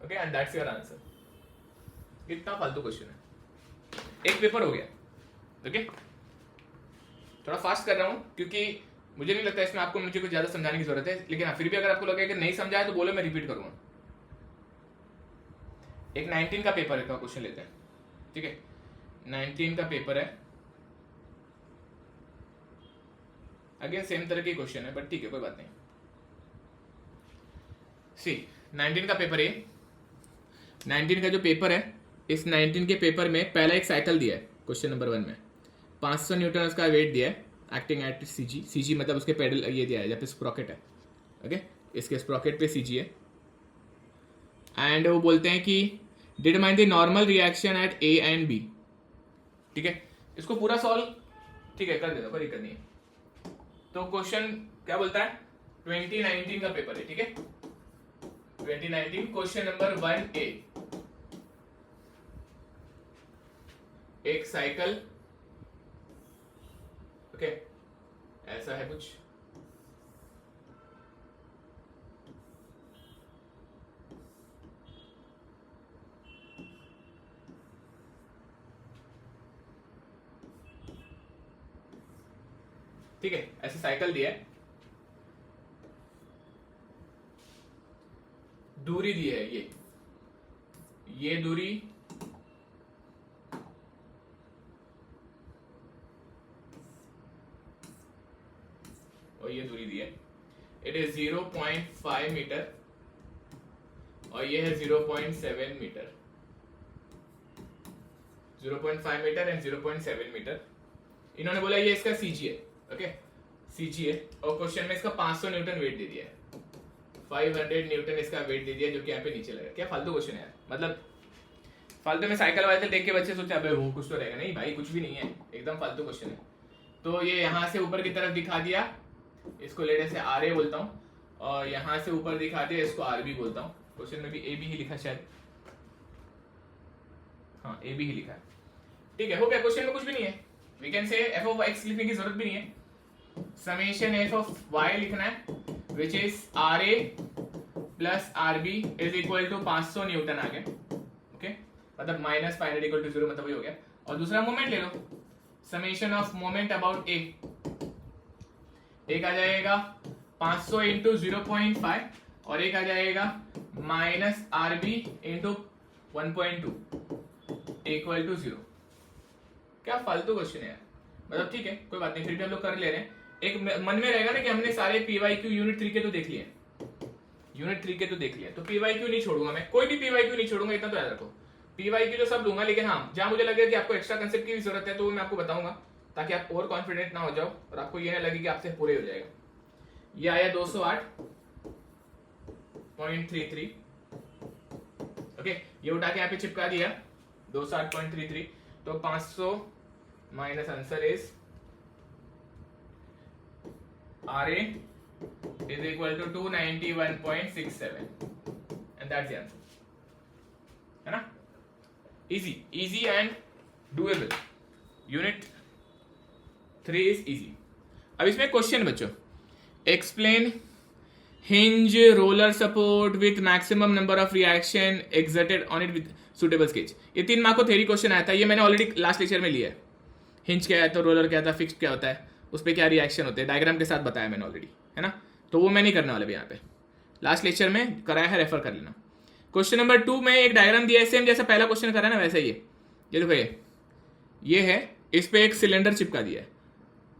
Okay, and that's your answer. कितना फालतू क्वेश्चन है। एक पेपर हो गया। ओके, थोड़ा फास्ट कर रहा हूं क्योंकि मुझे नहीं लगता इसमें आपको मुझे कुछ ज्यादा समझाने की जरूरत है, लेकिन फिर भी अगर आपको लगे कि नहीं समझा है तो बोलो, मैं रिपीट करूंगा। एक 19 का पेपर का क्वेश्चन लेते हैं, ठीक है। 19 का पेपर है, अगेन सेम तरह के क्वेश्चन है, बट ठीक है कोई बात नहीं। सी 19 का पेपर है। 19 का जो पेपर है, इस 19 के पेपर में पहला एक साइकिल दिया है क्वेश्चन नंबर 1 में। 500 न्यूटन उसका वेट दिया है, एक्टिंग एट CG। CG मतलब उसके पेडल ये दिया है जहाँ पे स्प्रॉकेट है। ओके, इसके स्प्रॉकेट पे CG है। एंड वो बोलते हैं कि determine the normal reaction at A and B। ठीक है, इसको पूरा सॉल्व ठीक है कर देता, कोई दिक्कत नहीं है। तो क्वेश्चन क्या बोलता है? 2019 का पेपर है, ठीक है। 2019 क्वेश्चन नंबर 1A। एक साइकिल, ओके, ऐसा है कुछ। ठीक है, ऐसे साइकिल दिया है, दूरी दी है ये दूरी और ये दूरी दी है। इट इज 0.5 मीटर और ये है 0.7 मीटर। 0.5 metre and 0.7 metre. इन्होंने बोला ये इसका CG है, ओके, CG है। और क्वेश्चन में इसका 500 न्यूटन वेट दे दिया है, 500 न्यूटन इसका वेट दे दिया, जो कि यहाँ पे नीचे लगा। क्या फालतू क्वेश्चन है यार। मतलब फालतू में साइकिल वाइकिल देख के बच्चे सोचते हैं अबे वो कुछ तो रहेगा। नहीं भाई, कुछ भी नहीं है, एकदम फालतू क्वेश्चन है। तो ये यहाँ से ऊपर की तरफ दिखा दिया, इसको लेने से RA बोलता हूँ, और यहाँ से ऊपर दिखा दिया, इसको RB बोलता हूँ। क्वेश्चन में भी AB ही लिखा शायद, हाँ ए बी ही लिखा है, ठीक है, हो गया। क्वेश्चन में कुछ भी नहीं है, we can say F of X लिखने की जरूरत भी नहीं है, समेशन एफ ऑफ वाई लिखना है which is R A plus R B is equal to 500 newton आ गया, ओके, मतलब माइनस 500 इक्वल टू 0, मतलब वही हो गया। और दूसरा मोमेंट ले लो, समेशन ऑफ मोमेंट अबाउट ए, एक आ जाएगा 500 इंटू 0.5 और एक आ जाएगा minus R B into 1.2 equal to 0। क्या फालतू क्वेश्चन है यार, मतलब ठीक है कोई बात नहीं, फिर भी हम लोग कर ले रहे हैं। एक मन में रहेगा ना कि हमने सारे पीवाईक्यू यूनिट 3 के तो देख लिए, यूनिट 3 के तो देख लिया, तो पीवाईक्यू नहीं छोड़ूंगा मैं, कोई भी पीवाईक्यू नहीं छोड़ूंगा, इतना तो याद रखो। पीवाईक्यू तो सब लूंगा, लेकिन हाँ जहां मुझे लगे कि आपको एक्स्ट्रा कंसेप्ट की भी जरूरत है तो वो मैं आपको बताऊंगा, ताकि आप ओवर कॉन्फिडेंट ना हो जाओ और आपको ये ना लगे कि आपसे पूरे हो जाएगा। ये आया 208.33, ओके, ये उठा के यहाँ पे चिपका दिया 208.33, तो 500 माइनस answer is R A is equal to 291.67 and that's the answer, है ना, easy and doable, unit 3 is easy। अब इसमें क्वेश्चन बच्चों, explain hinge roller support with maximum number of reaction exerted on it with suitable sketch. ये 3 mark को theory question आया था, ये मैंने ऑलरेडी लास्ट लेक्चर में लिया है। हिंज क्या है, तो रोलर क्या था, फिक्स क्या होता है, उस पर क्या रिएक्शन होते हैं, डायग्राम के साथ बताया मैंने ऑलरेडी, है ना, तो वो मैं नहीं करने वाला भी, यहाँ पे लास्ट लेक्चर में कराया है, रेफर कर लेना। क्वेश्चन नंबर 2 में एक डायग्राम दिया है सेम जैसा पहला क्वेश्चन करा ना वैसा ही है, ये देखो ये है, इस पे एक सिलेंडर चिपका दिया है,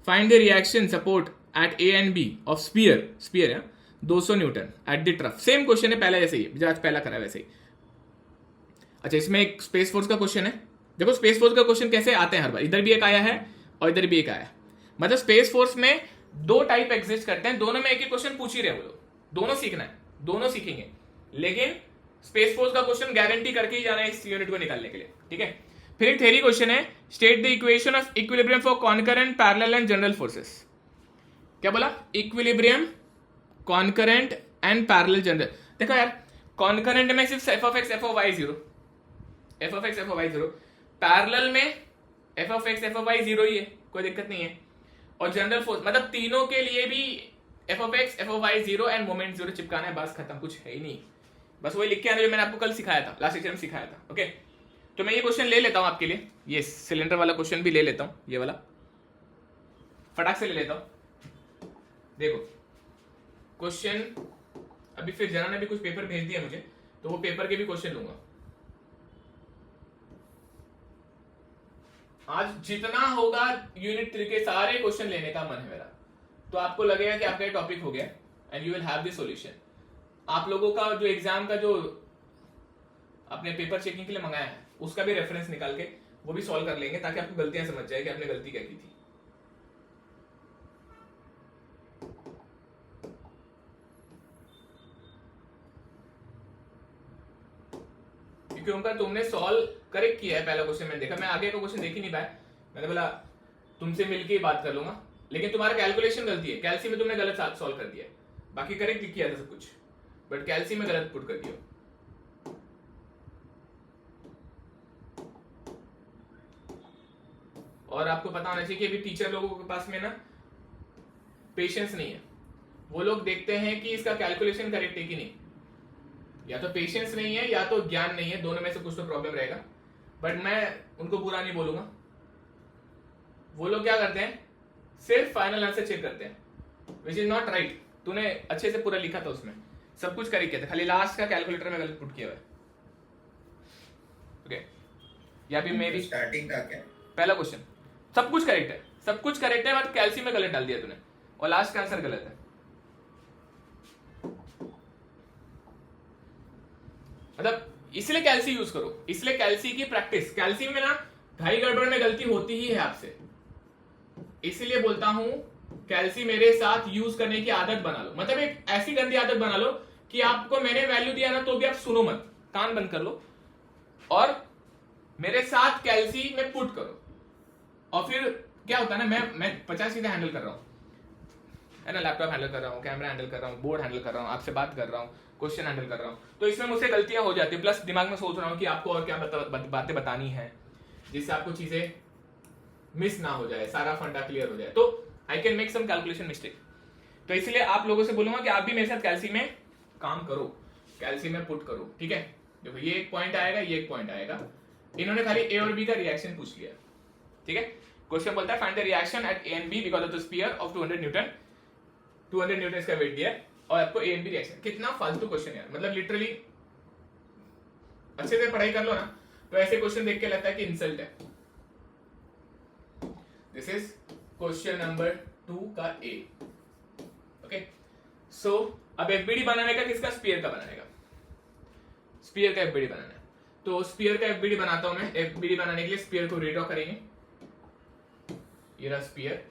find the reaction support at A and B of sphere है 200 newton at the trough. Same question है पहला जैसे ही, जो आज पहला करा है वैसे ही। अच्छा, इसमें एक स्पेस फोर्स का क्वेश्चन है, देखो स्पेस फोर्स का क्वेश्चन कैसे आते हैं हर बार, इधर भी एक आया है और इधर भी एक आया है, मतलब स्पेस फोर्स में 2 टाइप एग्जिस्ट करते हैं, दोनों में एक ही क्वेश्चन पूछ ही रहे वो लोग, दोनों सीखना है, दोनों सीखेंगे, लेकिन स्पेस फोर्स का क्वेश्चन गारंटी करके ही जाना है इस यूनिट को निकालने के लिए, ठीक है। फिर एक थ्योरी क्वेश्चन है, state the equation of equilibrium for concurrent parallel and general forces. क्या बोला, equilibrium concurrent and parallel general. देखो यार, कॉन्करेंट में सिर्फ F of X F of Y 0, F of X F of Y 0, parallel में F of X F of Y 0 ही है, कोई दिक्कत नहीं है, और जनरल फोर्स मतलब तीनों के लिए भी F of X F of Y 0 and moment 0 चिपकाना है, बस खत्म, कुछ है ही नहीं, बस वही लिख के आना जो मैंने आपको कल सिखाया था, लास्ट लेक्चर में सिखाया था, ओके। तो मैं ये क्वेश्चन ले लेता हूं आपके लिए, ये सिलेंडर वाला क्वेश्चन भी ले लेता हूं, ये वाला फटाक से ले लेता हूं। देखो क्वेश्चन, अभी फिर जना ने भी कुछ पेपर भेज दिया मुझे, तो वो पेपर के भी क्वेश्चन लूंगा। आज जितना होगा यूनिट 3 के सारे क्वेश्चन लेने का मन है मेरा, तो आपको लगेगा कि आपका ये टॉपिक हो गया and you will have the solution. आप लोगों का जो एग्जाम का जो अपने पेपर चेकिंग के लिए मंगाया है उसका भी रेफरेंस निकाल के वो भी सॉल्व कर लेंगे, ताकि आपको गलतियां समझ जाए कि आपने गलती क्या की थी। क्योंकि उनका तुमने सॉल्व करेक्ट किया है, पहला क्वेश्चन मैंने देखा, मैं आगे का क्वेश्चन देख ही नहीं पाया, मैंने बोला तुमसे मिलके ही बात कर लूंगा, लेकिन तुम्हारा कैलकुलेशन गलती है, कैल्सी में तुमने गलत सॉल्व कर दिया, बाकी करेक्ट किया था सब कुछ, बट कैल्सी में गलत पुट कर दिया। और आपको पता होना चाहिए कि अभी टीचर लोगों के पास में ना पेशेंस नहीं है, वो लोग देखते हैं कि इसका कैलकुलेशन करेक्ट है कि नहीं, या तो पेशेंस नहीं है या तो ज्ञान नहीं है, दोनों में से कुछ तो प्रॉब्लम रहेगा, बट मैं उनको बुरा नहीं बोलूंगा। वो लोग क्या करते हैं, सिर्फ फाइनल आंसर चेक करते हैं, विच इज नॉट राइट। तूने अच्छे से पूरा लिखा था, उसमें सब कुछ करेक्ट किया था, खाली लास्ट का कैलकुलेटर में गलत पुट किया हुआ है, ओके। या फिर मे बी स्टार्टिंग का क्या, पहला क्वेश्चन सब कुछ करेक्ट है, सब कुछ करेक्ट है, बट कैल्सी में गलत डाल दिया तूने, और लास्ट का आंसर गलत है। मतलब इसलिए कैल्सी यूज करो, इसलिए कैल्सी की प्रैक्टिस, कैल्सी में ना ढाई गड़बड़ में गलती होती ही है आपसे, इसीलिए बोलता हूं कैल्सी मेरे साथ यूज करने की आदत बना लो, मतलब एक ऐसी गंदी आदत बना लो कि आपको मैंने वैल्यू दिया ना तो भी आप सुनो मत, कान बंद कर लो और मेरे साथ कैल्सी में पुट करो। और फिर क्या होता है ना, मैं 50 चीजें हैंडल कर रहा हूं, है ना, लैपटॉप हैंडल कर रहा हूँ, कैमरा हैंडल कर रहा हूँ, बोर्ड हैंडल कर रहा हूँ, आपसे बात कर रहा हूँ, क्वेश्चन हैंडल कर रहा हूँ, तो इसमें मुझसे गलतियां हो जाती है, प्लस दिमाग में सोच रहा हूँ कि आपको और क्या बातें बतानी है जिससे आपको चीजें मिस ना हो जाए, सारा फंडा क्लियर हो जाए, तो I can make some calculation mistake. तो इसलिए आप लोगों से बोलूंगा कि आप भी मेरे साथ कैल्सी में काम करो, कैल्सी में पुट करो, ठीक है। देखो ये एक पॉइंट आएगा, ये एक पॉइंट आएगा, इन्होंने खाली ए और बी का रिएक्शन पूछ लिया, ठीक है। क्वेश्चन बोलता है find the reaction at A and B because of the sphere of 200 newton, 200 newton का वेट दिया और आपको ए एंड बी रिएक्शन। कितना फालतू क्वेश्चन यार, मतलब लिटरली अच्छे से पढ़ाई कर लो ना, तो ऐसे क्वेश्चन देख के लगता है कि इंसल्ट है। दिस इज क्वेश्चन नंबर 2 का ए, ओके। सो अब एफबीडी बनाने का किसका, स्फीयर का बनाने का, स्फीयर का एफबीडी बनाना है। तो स्फीयर का एफबीडी बनाता हूं मैं। एफबीडी बनाने के लिए स्फीयर को रीड्रॉ करेंगे, ये रहा स्फीयर।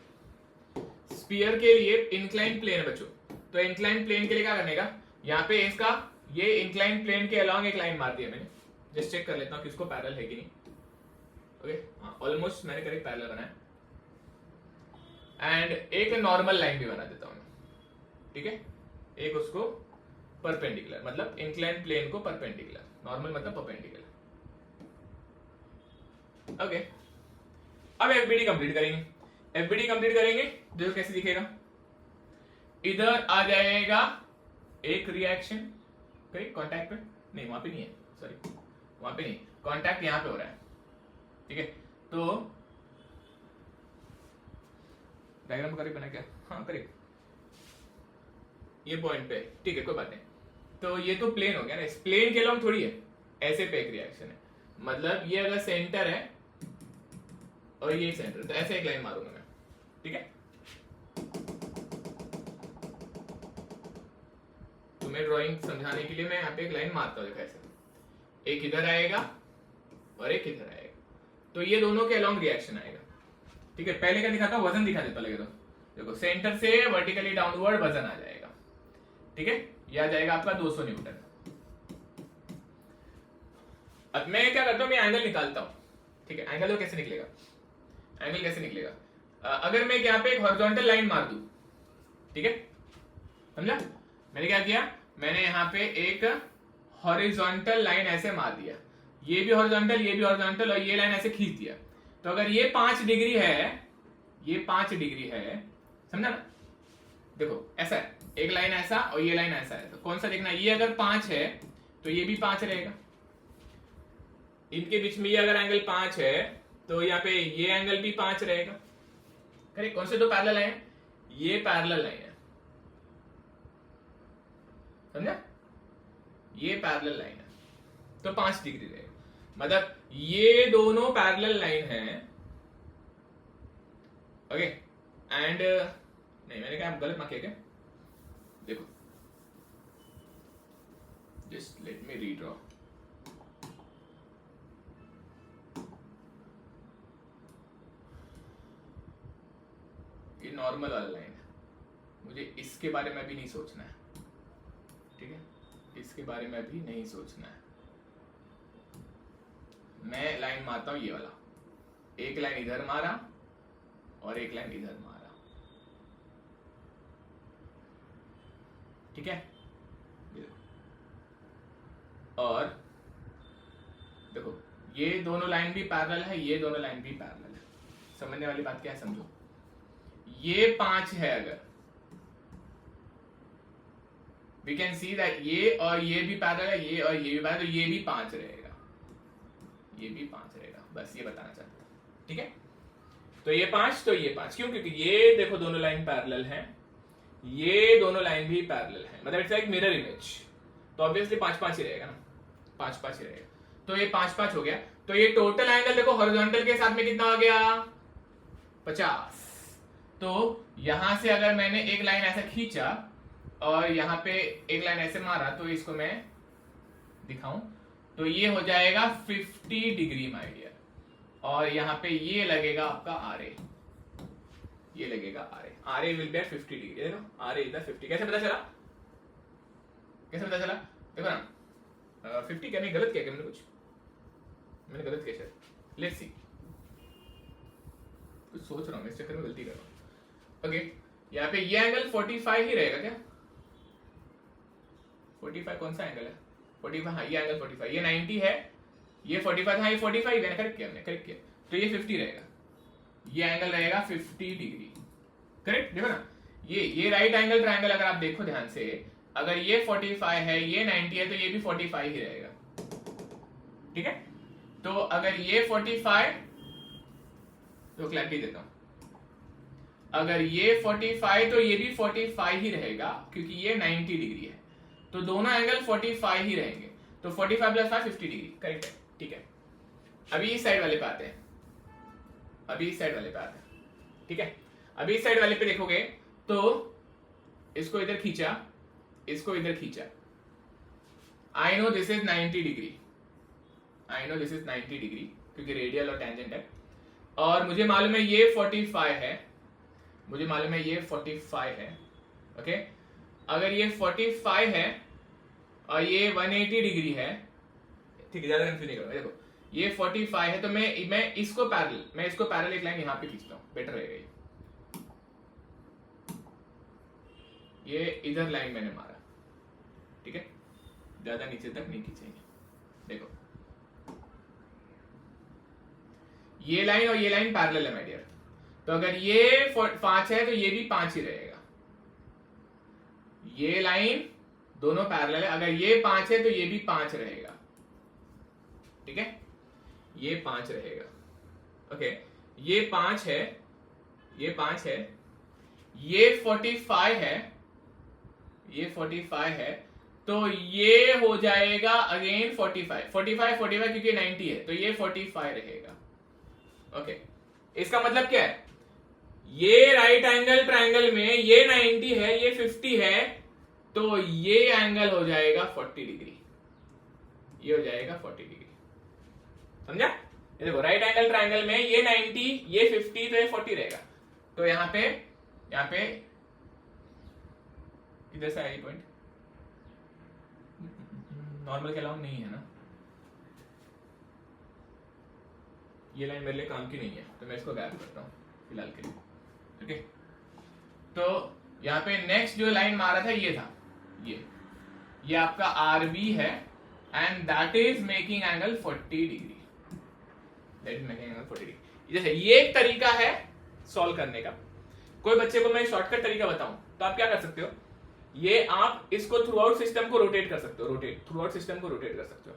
स्फीयर के लिए इंक्लाइन प्लेन है बच्चों, तो इंक्लाइन प्लेन के लिए क्या करने का, यहाँ पे इसका ये इंक्लाइन प्लेन के अलोंग एक लाइन मार दिया मैंने, जस्ट चेक कर लेता हूँ कि इसको पैरेलल है कि नहीं। ओके हाँ, ऑलमोस्ट मैंने करेक्ट पैरेलल बनाया। एंड एक नॉर्मल लाइन भी बना देता हूँ, ठीक है। एक उसको परपेंडिकुलर, मतलब इंक्लाइन प्लेन को परपेंडिकुलर, नॉर्मल मतलब परपेंडिकुलर, ओके। अब एफबीडी कंप्लीट करेंगे। एफबीडी कंप्लीट करेंगे, देखो कैसे दिखेगा। इधर आ जाएगा एक रिएक्शन, करेक्ट, कांटेक्ट पे नहीं, वहां पे नहीं है, सॉरी वहां पे नहीं, कांटेक्ट यहां पे हो रहा है, ठीक है। तो डायग्राम करेक्ट बना क्या, हाँ करेक्ट, ये पॉइंट पे, ठीक है कोई बात नहीं। तो ये तो प्लेन हो गया ना, इस प्लेन के अलोंग थोड़ी है, ऐसे पे एक रिएक्शन है, मतलब ये अगर सेंटर है और ये सेंटर, तो ऐसे एक लाइन मारूंगा मैं, ठीक है। तुम्हें ड्राइंग समझाने के लिए मैं यहाँ पे एक लाइन मारता हूँ, देखो ऐसे, एक इधर आएगा और एक इधर आएगा, तो ये दोनों के अलोंग रिएक्शन आएगा, ठीक है। पहले क्या दिखाता हूँ, वजन दिखा देता लगे तो, देखो सेंटर से वर्टिकली डाउनवर्ड वजन आ जाएगा, ठीक है। यह आ जाएगा आपका 200 न्यूटन। अब मैं क्या करता हूँ, मैं एंगल निकालता हूँ, ठीक है। एंगल तो कैसे निकलेगा, एंगल कैसे निकलेगा, अगर मैं यहाँ पे एक हॉरिजॉन्टल लाइन मार दूं, ठीक है, समझा। मैंने क्या किया, मैंने यहाँ पे एक हॉरिजॉन्टल लाइन ऐसे मार दिया, ये भी हॉरिजॉन्टल, ये भी हॉरिजॉन्टल, और ये लाइन ऐसे खींच दिया, तो अगर ये 5 डिग्री है, ये 5 डिग्री है, समझा ना। देखो ऐसा है, एक लाइन ऐसा और ये लाइन ऐसा है, तो कौन सा देखना, ये अगर 5 है तो ये भी 5 रहेगा, इनके बीच में ये अगर एंगल 5 है तो यहाँ पे ये एंगल भी 5 रहेगा, करेक्ट। कौन से दो पैरेलल है, ये पैरेलल लाइन है, समझा, ये पैरेलल लाइन है, तो 5 डिग्री रहेगा, मतलब ये दोनों पैरेलल लाइन है, ओके। एंड नहीं, मैंने कहा गलत मार्क किया क्या, देखो जस्ट लेट मी रीड्रॉ, ये नॉर्मल वाला लाइन है, मुझे इसके बारे में भी नहीं सोचना है, ठीक है, इसके बारे में भी नहीं सोचना है। मैं लाइन मारता हूं ये वाला, एक लाइन इधर मारा और एक लाइन इधर मारा, ठीक है। और देखो ये दोनों लाइन भी पैरेलल है, ये दोनों लाइन भी पैरेलल है, समझने वाली बात क्या है, समझो। ये 5 है, अगर वी कैन सी दैट ये और ये भी पैरेलल है, ये और ये भी पैरेलल, तो ये भी 5 रहेगा, ये भी 5 रहेगा, बस ये बताना चाहता था, ठीक है। तो ये 5, तो ये 5, क्यों, क्योंकि ये देखो दोनों लाइन पैरेलल हैं, ये दोनों लाइन भी पैरेलल है, मतलब इट्स लाइक मिरर इमेज, तो ऑब्वियसली 5-5 ही रहेगा ना, 5-5 ही रहेगा, तो ये 5-5 हो गया। तो ये टोटल एंगल देखो हॉरिजॉन्टल के साथ में कितना आ गया, 50। तो यहां से अगर मैंने एक लाइन ऐसा खींचा और यहाँ पे एक लाइन ऐसे मारा, तो इसको मैं दिखाऊं तो ये हो जाएगा 50 डिग्री माय डियर, और यहाँ पे ये लगेगा आपका आरए, ये लगेगा RA, RA will be at 50 degree, देखो आरए इधर 50, कैसे पता चला, कैसे पता चला, देखो ना 50 क्या, नहीं गलत किया क्या मैंने, कुछ मैंने गलत किया शायद, लेट्स सी, कुछ सोच रहा हूँ इस चक्कर में गलती कर रहा हूँ, ओके। यहाँ पे ये एंगल 45 ही रहेगा क्या, 45 कौन सा एंगल है? 45, हाँ ये एंगल 45, ये 90 है, ये 45, हाँ ये 45 है, करेक्ट किया हमने, करेक्ट किया। तो ये 50 रहेगा, ये एंगल रहेगा 50 डिग्री, करेक्ट। देखो ना, ये राइट एंगल ट्रायंगल अगर आप देखो ध्यान से, अगर ये 45 है, ये 90 है, तो ये भी 45 ही रहेगा, ठीक है। तो अगर ये 45, तो क्लैरिटी देता हूं, अगर ये 45 तो ये भी 45 ही रहेगा, क्योंकि ये 90 डिग्री है, तो दोनों एंगल 45 ही रहेंगे। तो 45 प्लस 5 50 डिग्री, करेक्ट है, ठीक है। अभी इस साइड वाले पे आते हैं, अभी इस साइड वाले पे आते हैं, ठीक है। अभी इस साइड वाले पे देखोगे तो इसको इधर खींचा, इसको इधर खींचा, I know this is 90 degree, I know this is 90 degree, क्योंकि रेडियल और टेंजेंट है, और मुझे मालूम है ये 45 है, मुझे मालूम है ये 45 है, ओके। अगर ये 45 है और ये 180 डिग्री है, ठीक है, ज्यादा कंफ्यूज नहीं करो। देखो ये 45 है, तो मैं इसको पैरेलल, मैं इसको पैरेलल एक लाइन यहां पे खींचता हूं, बेटर रहेगा ये इधर लाइन मैंने मारा, ठीक है, ज्यादा नीचे तक नहीं खींचेंगे। देखो ये लाइन और ये लाइन पैरेलल है माय डियर, तो अगर ये 5 है तो ये भी 5 ही रहेगा, ये लाइन दोनों पैरेलल है, अगर ये 5 है तो ये भी 5 रहेगा, ठीक है, ये 5 रहेगा, ओके। ये 5 है, ये 5 है, ये 45 है, ये 45 है, तो ये हो जाएगा अगेन 45 क्योंकि 90 है, तो ये 45 रहेगा, ओके। इसका मतलब क्या है, ये राइट एंगल ट्रायंगल में ये 90 है, ये 50 है, तो ये एंगल हो जाएगा 40 डिग्री, ये हो जाएगा 40 डिग्री, समझा? ये देखो राइट एंगल ट्रायंगल में ये 90, ये 50, तो ये 40 रहेगा। तो यहां पे किधर से आया ये पॉइंट? नॉर्मल के अलाउंग नहीं है ना, ये लाइन मेरे लिए काम की नहीं है, तो मैं इसको गैप करता हूं फिलहाल के लिए, ओके। तो यहाँ पे नेक्स्ट जो लाइन मारा था ये था, ये आपका आरबी है, and that is making angle 40 degree, that is making angle 40 degree. जैसे ये एक तरीका है सॉल्व करने का। कोई बच्चे को मैं शॉर्टकट तरीका बताऊं तो आप क्या कर सकते हो, ये आप इसको थ्रू आउट सिस्टम को रोटेट कर सकते हो, थ्रू आउट सिस्टम को रोटेट कर सकते हो,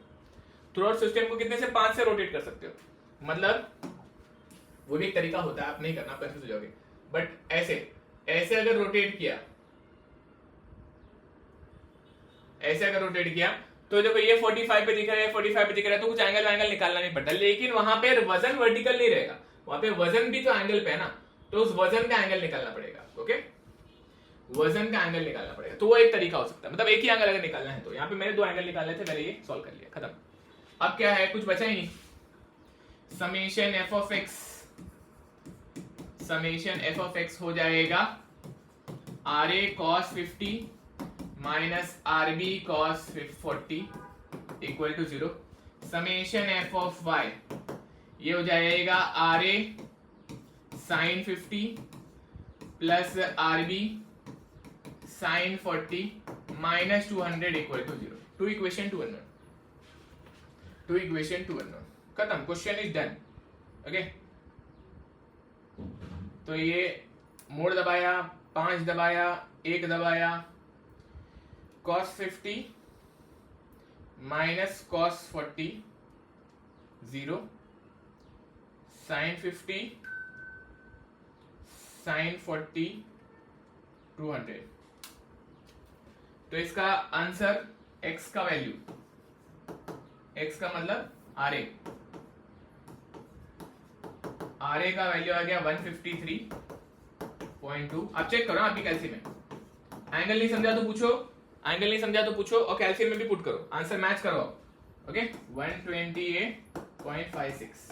थ्रू आउट सिस्टम को कितने से 5 से रोटेट कर सकते हो, मतलब वो भी एक तरीका होता है, आप नहीं करना, आप कंफ्यूज हो जाओगे, बट ऐसे अगर रोटेट किया, ऐसे अगर रोटेट किया, तो देखो ये 45 पे दिख रहा है, 45 पे दिख रहा है, तो कुछ एंगल निकालना नहीं पड़ता, लेकिन वहां पे वजन वर्टिकल नहीं रहेगा, वहां पे वजन भी तो एंगल पे है ना, तो उस वजन का एंगल निकालना पड़ेगा, ओके, वजन का एंगल निकालना पड़ेगा। तो वो एक तरीका हो सकता है, मतलब एक ही एंगल अगर निकालना है तो। यहाँ पे मैंने 2 एंगल निकालने थे, मैंने ये सॉल्व कर लिया, खत्म। अब क्या है, कुछ बचा ही नहीं, समेशन एफ ऑफ एक्स हो जाएगा RA cos 50 minus RB cos 40 equal to 0। Summation F of Y ये हो जाएगा RA sin 50 plus RB sin 40 minus 200 equal to 0। 2 equation 2 unknown, 2 equation 2 unknown, खत्म, क्वेश्चन इज डन, ओके। तो ये मोड़ दबाया, 5 दबाया, 1 दबाया, cos 50 minus cos 40 0, sin 50 sin 40 200। तो इसका आंसर x का वैल्यू, x का मतलब RA का वैल्यू आ गया 153.2। अब चेक करो आप भी कैल्शियम में, एंगल नहीं समझा तो पूछो, एंगल नहीं समझा तो पूछो, और कैल्शियम में भी पुट करो, आंसर मैच करो, ओके। 128.56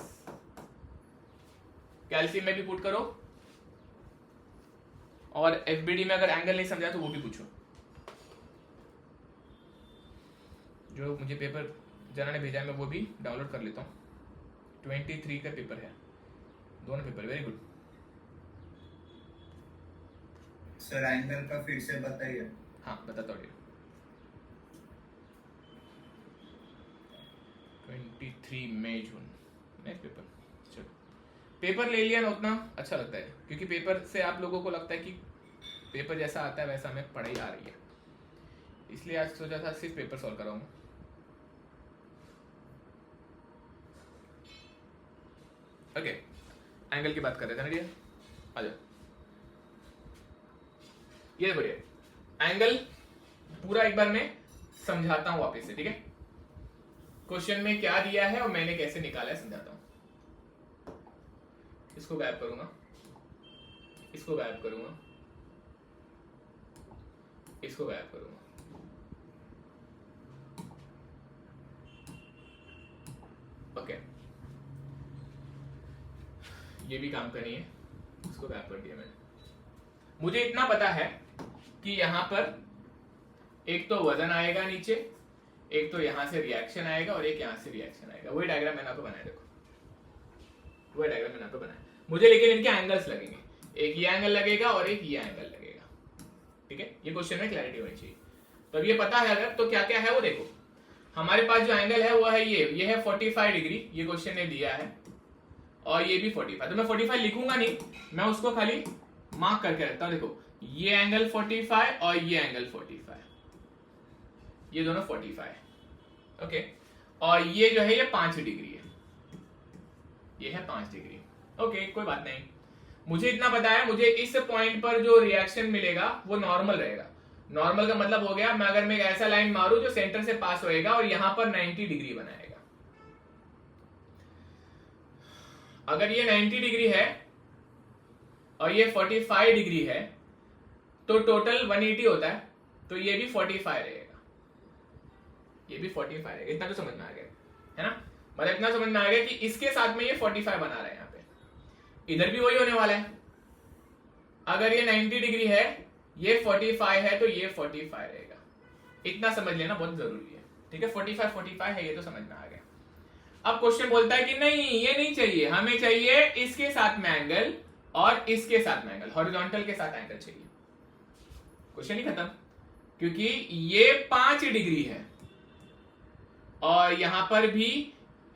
कैल्शियम में भी पुट करो, और एफबीडी में अगर एंगल नहीं समझा तो वो भी पूछो। जो मुझे पेपर जना ने भेजा है मैं वो भी डाउनलोड कर लेता हूँ, 23 का पेपर है, दोनों paper, very good. Sir angle का फिर से बताइए। हाँ बताता हूँ। 23 मई जून नेक्स्ट पेपर। चलो पेपर ले लिया ना, उतना अच्छा लगता है क्योंकि पेपर से आप लोगों को लगता है कि पेपर जैसा आता है वैसा हमें पढ़ाई आ रही है, इसलिए आज सोचा था सिर्फ पेपर सॉल्व कराऊंगा। ओके एंगल की बात कर रहे थे ना डियर, आ जाओ। ये देखो एंगल पूरा एक बार मैं समझाता हूं वापस से, ठीक है। क्वेश्चन में क्या दिया है और मैंने कैसे निकाला है समझाता हूं। इसको गायब करूंगा, इसको गायब करूंगा, इसको गायब करूंगा। ओके ये भी काम करनी है, इसको गायब कर दिया मैंने। मुझे इतना पता है कि यहां पर एक तो वजन आएगा नीचे, एक तो यहां से रिएक्शन आएगा और एक यहां से रिएक्शन आएगा। वही डायग्राम मैंने आपको बनाया, देखो वही डायग्राम मैंने आपको बनाया। मुझे लेकिन इनके एंगल्स लगेंगे, एक ये एंगल लगेगा और एक ये एंगल लगेगा, ठीक है। ये क्वेश्चन में क्लैरिटी होनी चाहिए। तो अब ये पता है अगर, तो क्या क्या है वो देखो। हमारे पास जो एंगल है वो है ये है 45 डिग्री, ये क्वेश्चन ने दिया है, और ये भी 45। तो मैं 45 लिखूंगा नहीं, मैं उसको खाली मार्क करके रखता हूं। देखो ये एंगल 45 और ये एंगल 45, ये दोनों 45, ओके। और ये जो है ये 5 डिग्री है, ये है 5 डिग्री, ओके कोई बात नहीं। मुझे इतना पता है, मुझे इस पॉइंट पर जो रिएक्शन मिलेगा वो नॉर्मल रहेगा। नॉर्मल का मतलब हो गया, मैं अगर मैं ऐसा लाइन मारूं जो सेंटर से पास होएगा और यहां पर 90 डिग्री बनाएगा। अगर ये 90 डिग्री है और ये 45 डिग्री है तो टोटल 180 होता है, तो ये भी 45 रहेगा, ये भी 45 रहेगा। इतना तो समझ में आ गया है ना, मतलब इतना समझ में आ गया कि इसके साथ में ये 45 बना रहा है, यहाँ पे इधर भी वही होने वाला है। अगर ये 90 डिग्री है, ये 45 है, तो ये 45 रहेगा। इतना समझ लेना बहुत जरूरी है, ठीक है। 45 है, ये तो समझ में आ गया। अब क्वेश्चन बोलता है कि नहीं ये नहीं चाहिए, हमें चाहिए इसके साथ में एंगल और इसके साथ में एंगल, हॉरिजॉन्टल के साथ एंगल चाहिए। क्वेश्चन ही खत्म, क्योंकि ये 5 डिग्री है और यहां पर भी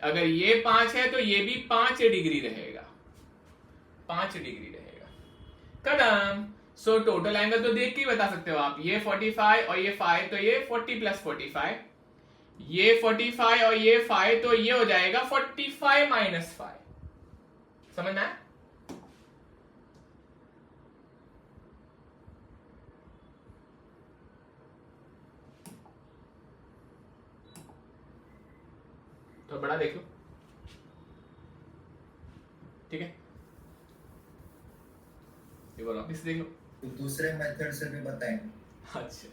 अगर ये 5 है तो ये भी 5 डिग्री रहेगा, 5 डिग्री रहेगा, खत्म। सो टोटल एंगल तो देख के ही बता सकते हो आप, ये 45 और ये 5, तो ये 40 + 45, ये 45 और ये 5, तो ये हो जाएगा 45 - 5। समझना है? तो बड़ा देख लो, ठीक है। एक बार वापिस देख लो, तो दूसरे मेथड से भी बताएं। अच्छा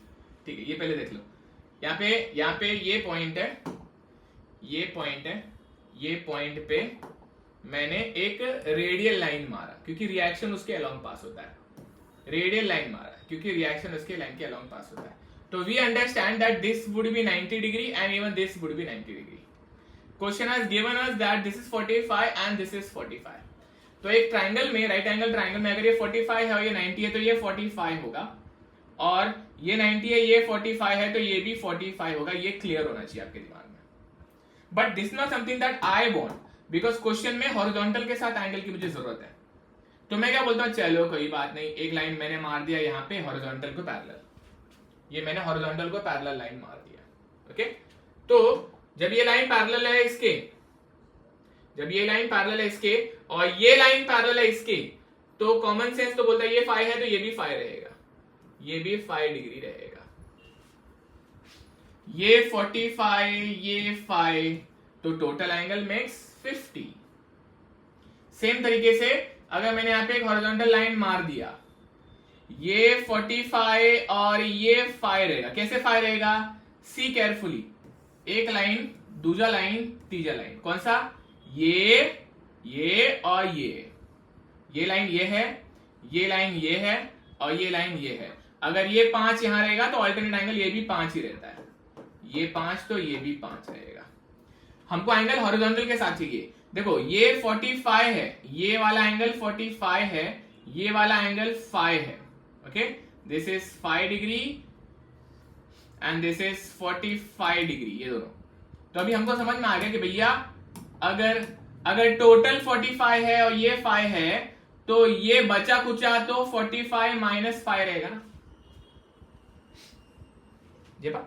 ठीक है, ये पहले देख लो। यहाँ पे ये पॉइंट है, ये पॉइंट है, ये पॉइंट पे मैंने एक रेडियल लाइन मारा क्योंकि रिएक्शन उसके अलोंग पास होता है। रेडियल लाइन मारा क्योंकि रिएक्शन उसके लाइन के अलोंग पास होता है। तो we understand that this would be 90 degree and even this would be 90 degree. Question has given us that this is 45 and this is 45। तो एक ट्राइंगल में, राइट एंगल ट्राइंगल में अगर ये 45 है और ये 90 है तो ये 45 होगा, और ये 90 है ये 45 है तो ये भी 45 होगा। ये क्लियर होना चाहिए आपके दिमाग में। But this not something that I want, because question में हॉरिजॉन्टल के साथ एंगल की मुझे जरूरत है। तो मैं क्या बोलता हूँ, चलो कोई बात नहीं, एक लाइन मैंने मार दिया यहाँ पे हॉरिजॉन्टल को पैरेलल, ये मैंने हॉरिजॉन्टल को पैरेलल लाइन मार दिया, ओके। तो जब ये लाइन पैरेलल है इसके, जब ये लाइन पैरेलल है इसके और ये लाइन पैरेलल है इसके, तो कॉमन सेंस तो बोलता है ये 5 है तो ये भी 5 रहेगा, ये भी 5 डिग्री रहेगा। ये 45, ये 5, तो टोटल एंगल मेक्स 50। सेम तरीके से अगर मैंने यहां पे एक हॉरिजॉन्टल लाइन मार दिया, ये 45 और ये 5 रहेगा। कैसे 5 रहेगा? सी केयरफुली, एक लाइन, दूसरा लाइन, तीसरा लाइन। कौन सा? ये और ये लाइन ये है, ये लाइन ये है और ये लाइन ये है। अगर ये 5 यहां रहेगा तो अल्टरनेट एंगल ये भी 5 ही रहता है, ये 5 तो ये भी 5 रहेगा। हमको एंगल हॉरिजॉन्टल के साथ चाहिए। देखो ये 45 है, ये वाला एंगल 45 है, ये वाला एंगल 5 है, okay. This is 5 degree and this is 45 degree, ये दोनों तो अभी हमको समझ में आ गया कि भैया अगर अगर टोटल 45 है और ये 5 है तो ये बचा कुचा तो 45 माइनस 5 रहेगा ना जी बा।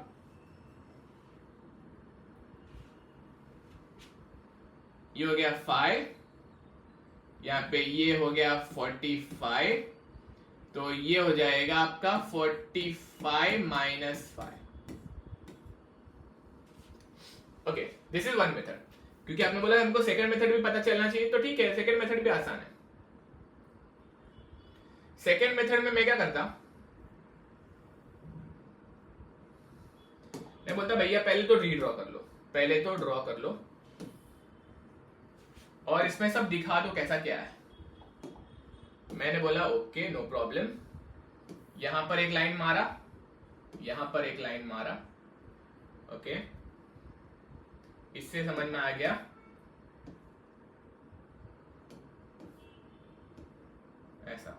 ये हो गया 5, यहां पे ये हो गया 45, तो ये हो जाएगा आपका 45 minus 5। Okay, this is one method. क्योंकि आपने बोला हमको सेकंड मेथड भी पता चलना चाहिए, तो ठीक है, सेकंड मेथड भी आसान है। सेकंड मेथड में मैं क्या करता, मैं बोलता भैया पहले तो रीड्रॉ कर लो, पहले तो ड्रॉ कर लो और इसमें सब दिखा दो कैसा क्या है। मैंने बोला ओके नो प्रॉब्लम, यहां पर एक लाइन मारा, यहां पर एक लाइन मारा, ओके, इससे समझ में आ गया ऐसा,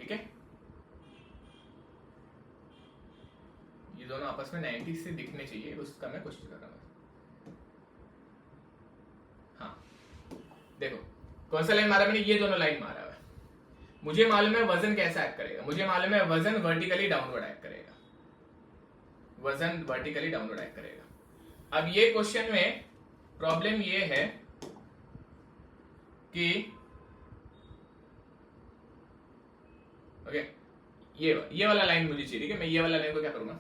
ठीक है। ये दोनों आपस में 90 से दिखने चाहिए, उसका मैं कोशिश कर रहा हूं। हाँ देखो कौन सा लाइन मारा मैंने, ये दोनों लाइन मारा है। मुझे मालूम है वजन कैसा एक्ट करेगा, मुझे मालूम है वजन वर्टिकली डाउनवर्ड एक्ट करेगा, वजन वर्टिकली डाउनवर्ड एक्ट करेगा। अब ये क्वेश्चन में प्रॉब्लम ये है कि ओके ये वाला लाइन मुझे चाहिए, ठीक है। मैं ये वाला लाइन को क्या करूंगा,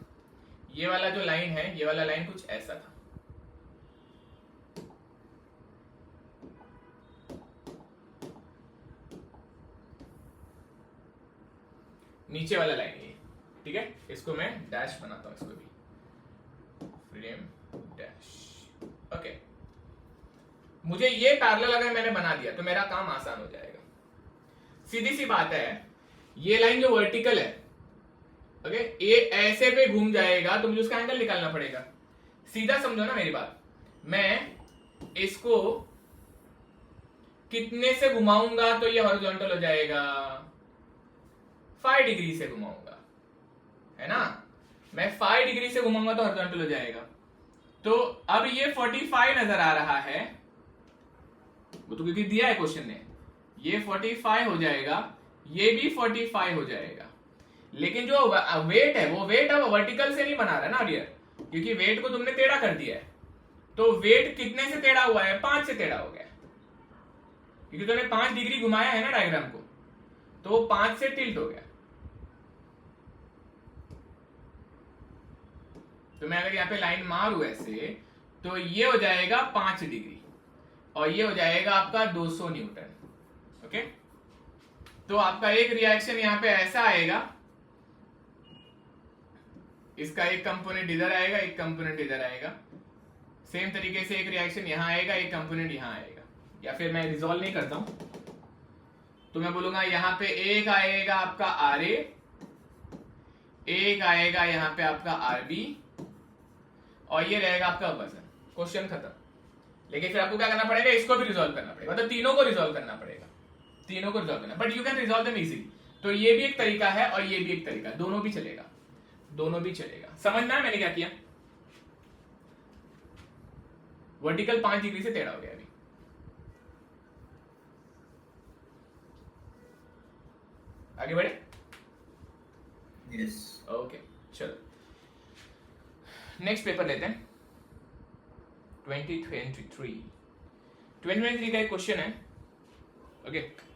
ये वाला जो लाइन है, ये वाला लाइन कुछ ऐसा था, नीचे वाला लाइन ये, ठीक है। इसको मैं डैश बनाता हूं, इसको भी फ्रेम डैश, ओके। मुझे ये पैरेलल अगर मैंने बना दिया तो मेरा काम आसान हो जाएगा। सीधी सी बात है, ये लाइन जो वर्टिकल है, ओके, ये ऐसे पे घूम जाएगा तो मुझे उसका एंगल निकालना पड़ेगा। सीधा समझो ना मेरी बात, मैं इसको कितने से घुमाऊंगा तो ये हॉरिजॉन्टल हो जाएगा, 5 डिग्री से घुमाऊंगा, है ना। मैं 5 डिग्री से घुमाऊंगा तो हॉरिजॉन्टल हो जाएगा। तो अब ये 45 नजर आ रहा है, वो तो क्योंकि दिया है क्वेश्चन ने, ये 45 हो जाएगा, ये भी 45 हो जाएगा। लेकिन जो वेट है वो वेट अब वर्टिकल से नहीं बना रहा ना डियर, क्योंकि वेट को तुमने टेढ़ा कर दिया है। तो वेट कितने से टेढ़ा हुआ है, 5 से टेढ़ा हो गया, क्योंकि तुमने 5 डिग्री घुमाया है ना डायग्राम को, तो वो 5 से टिल्ट हो गया। तो मैं अगर यहाँ पे लाइन मारू ऐसे, तो ये हो जाएगा 5 डिग्री और ये हो जाएगा आपका 200 न्यूटन, ओके। तो आपका एक रिएक्शन यहाँ पे ऐसा आएगा, इसका एक कंपोनेंट इधर आएगा, एक कंपोनेंट इधर आएगा, सेम तरीके से एक रिएक्शन यहां आएगा, एक कंपोनेंट यहां आएगा। या फिर मैं रिजॉल्व नहीं करता हूं तो मैं बोलूंगा यहां पे एक आएगा आपका आर ए, एक आएगा यहां पे आपका आर बी, और ये रहेगा आपका वजन। क्वेश्चन खत्म। लेकिन फिर आपको क्या करना पड़ेगा, इसको भी रिजॉल्व करना पड़ेगा, मतलब तीनों को रिजॉल्व करना पड़ेगा, तीनों को रिजॉल्व करना, but you can resolve them easily. तो ये भी एक तरीका है और ये भी एक तरीका, दोनों भी चलेगा, दोनों भी चलेगा। समझना है मैंने क्या किया, वर्टिकल 5 डिग्री से टेढ़ा हो गया अभी। आगे बढ़े, यस ओके चलो नेक्स्ट पेपर लेते हैं। 2023 का एक क्वेश्चन है, ओके।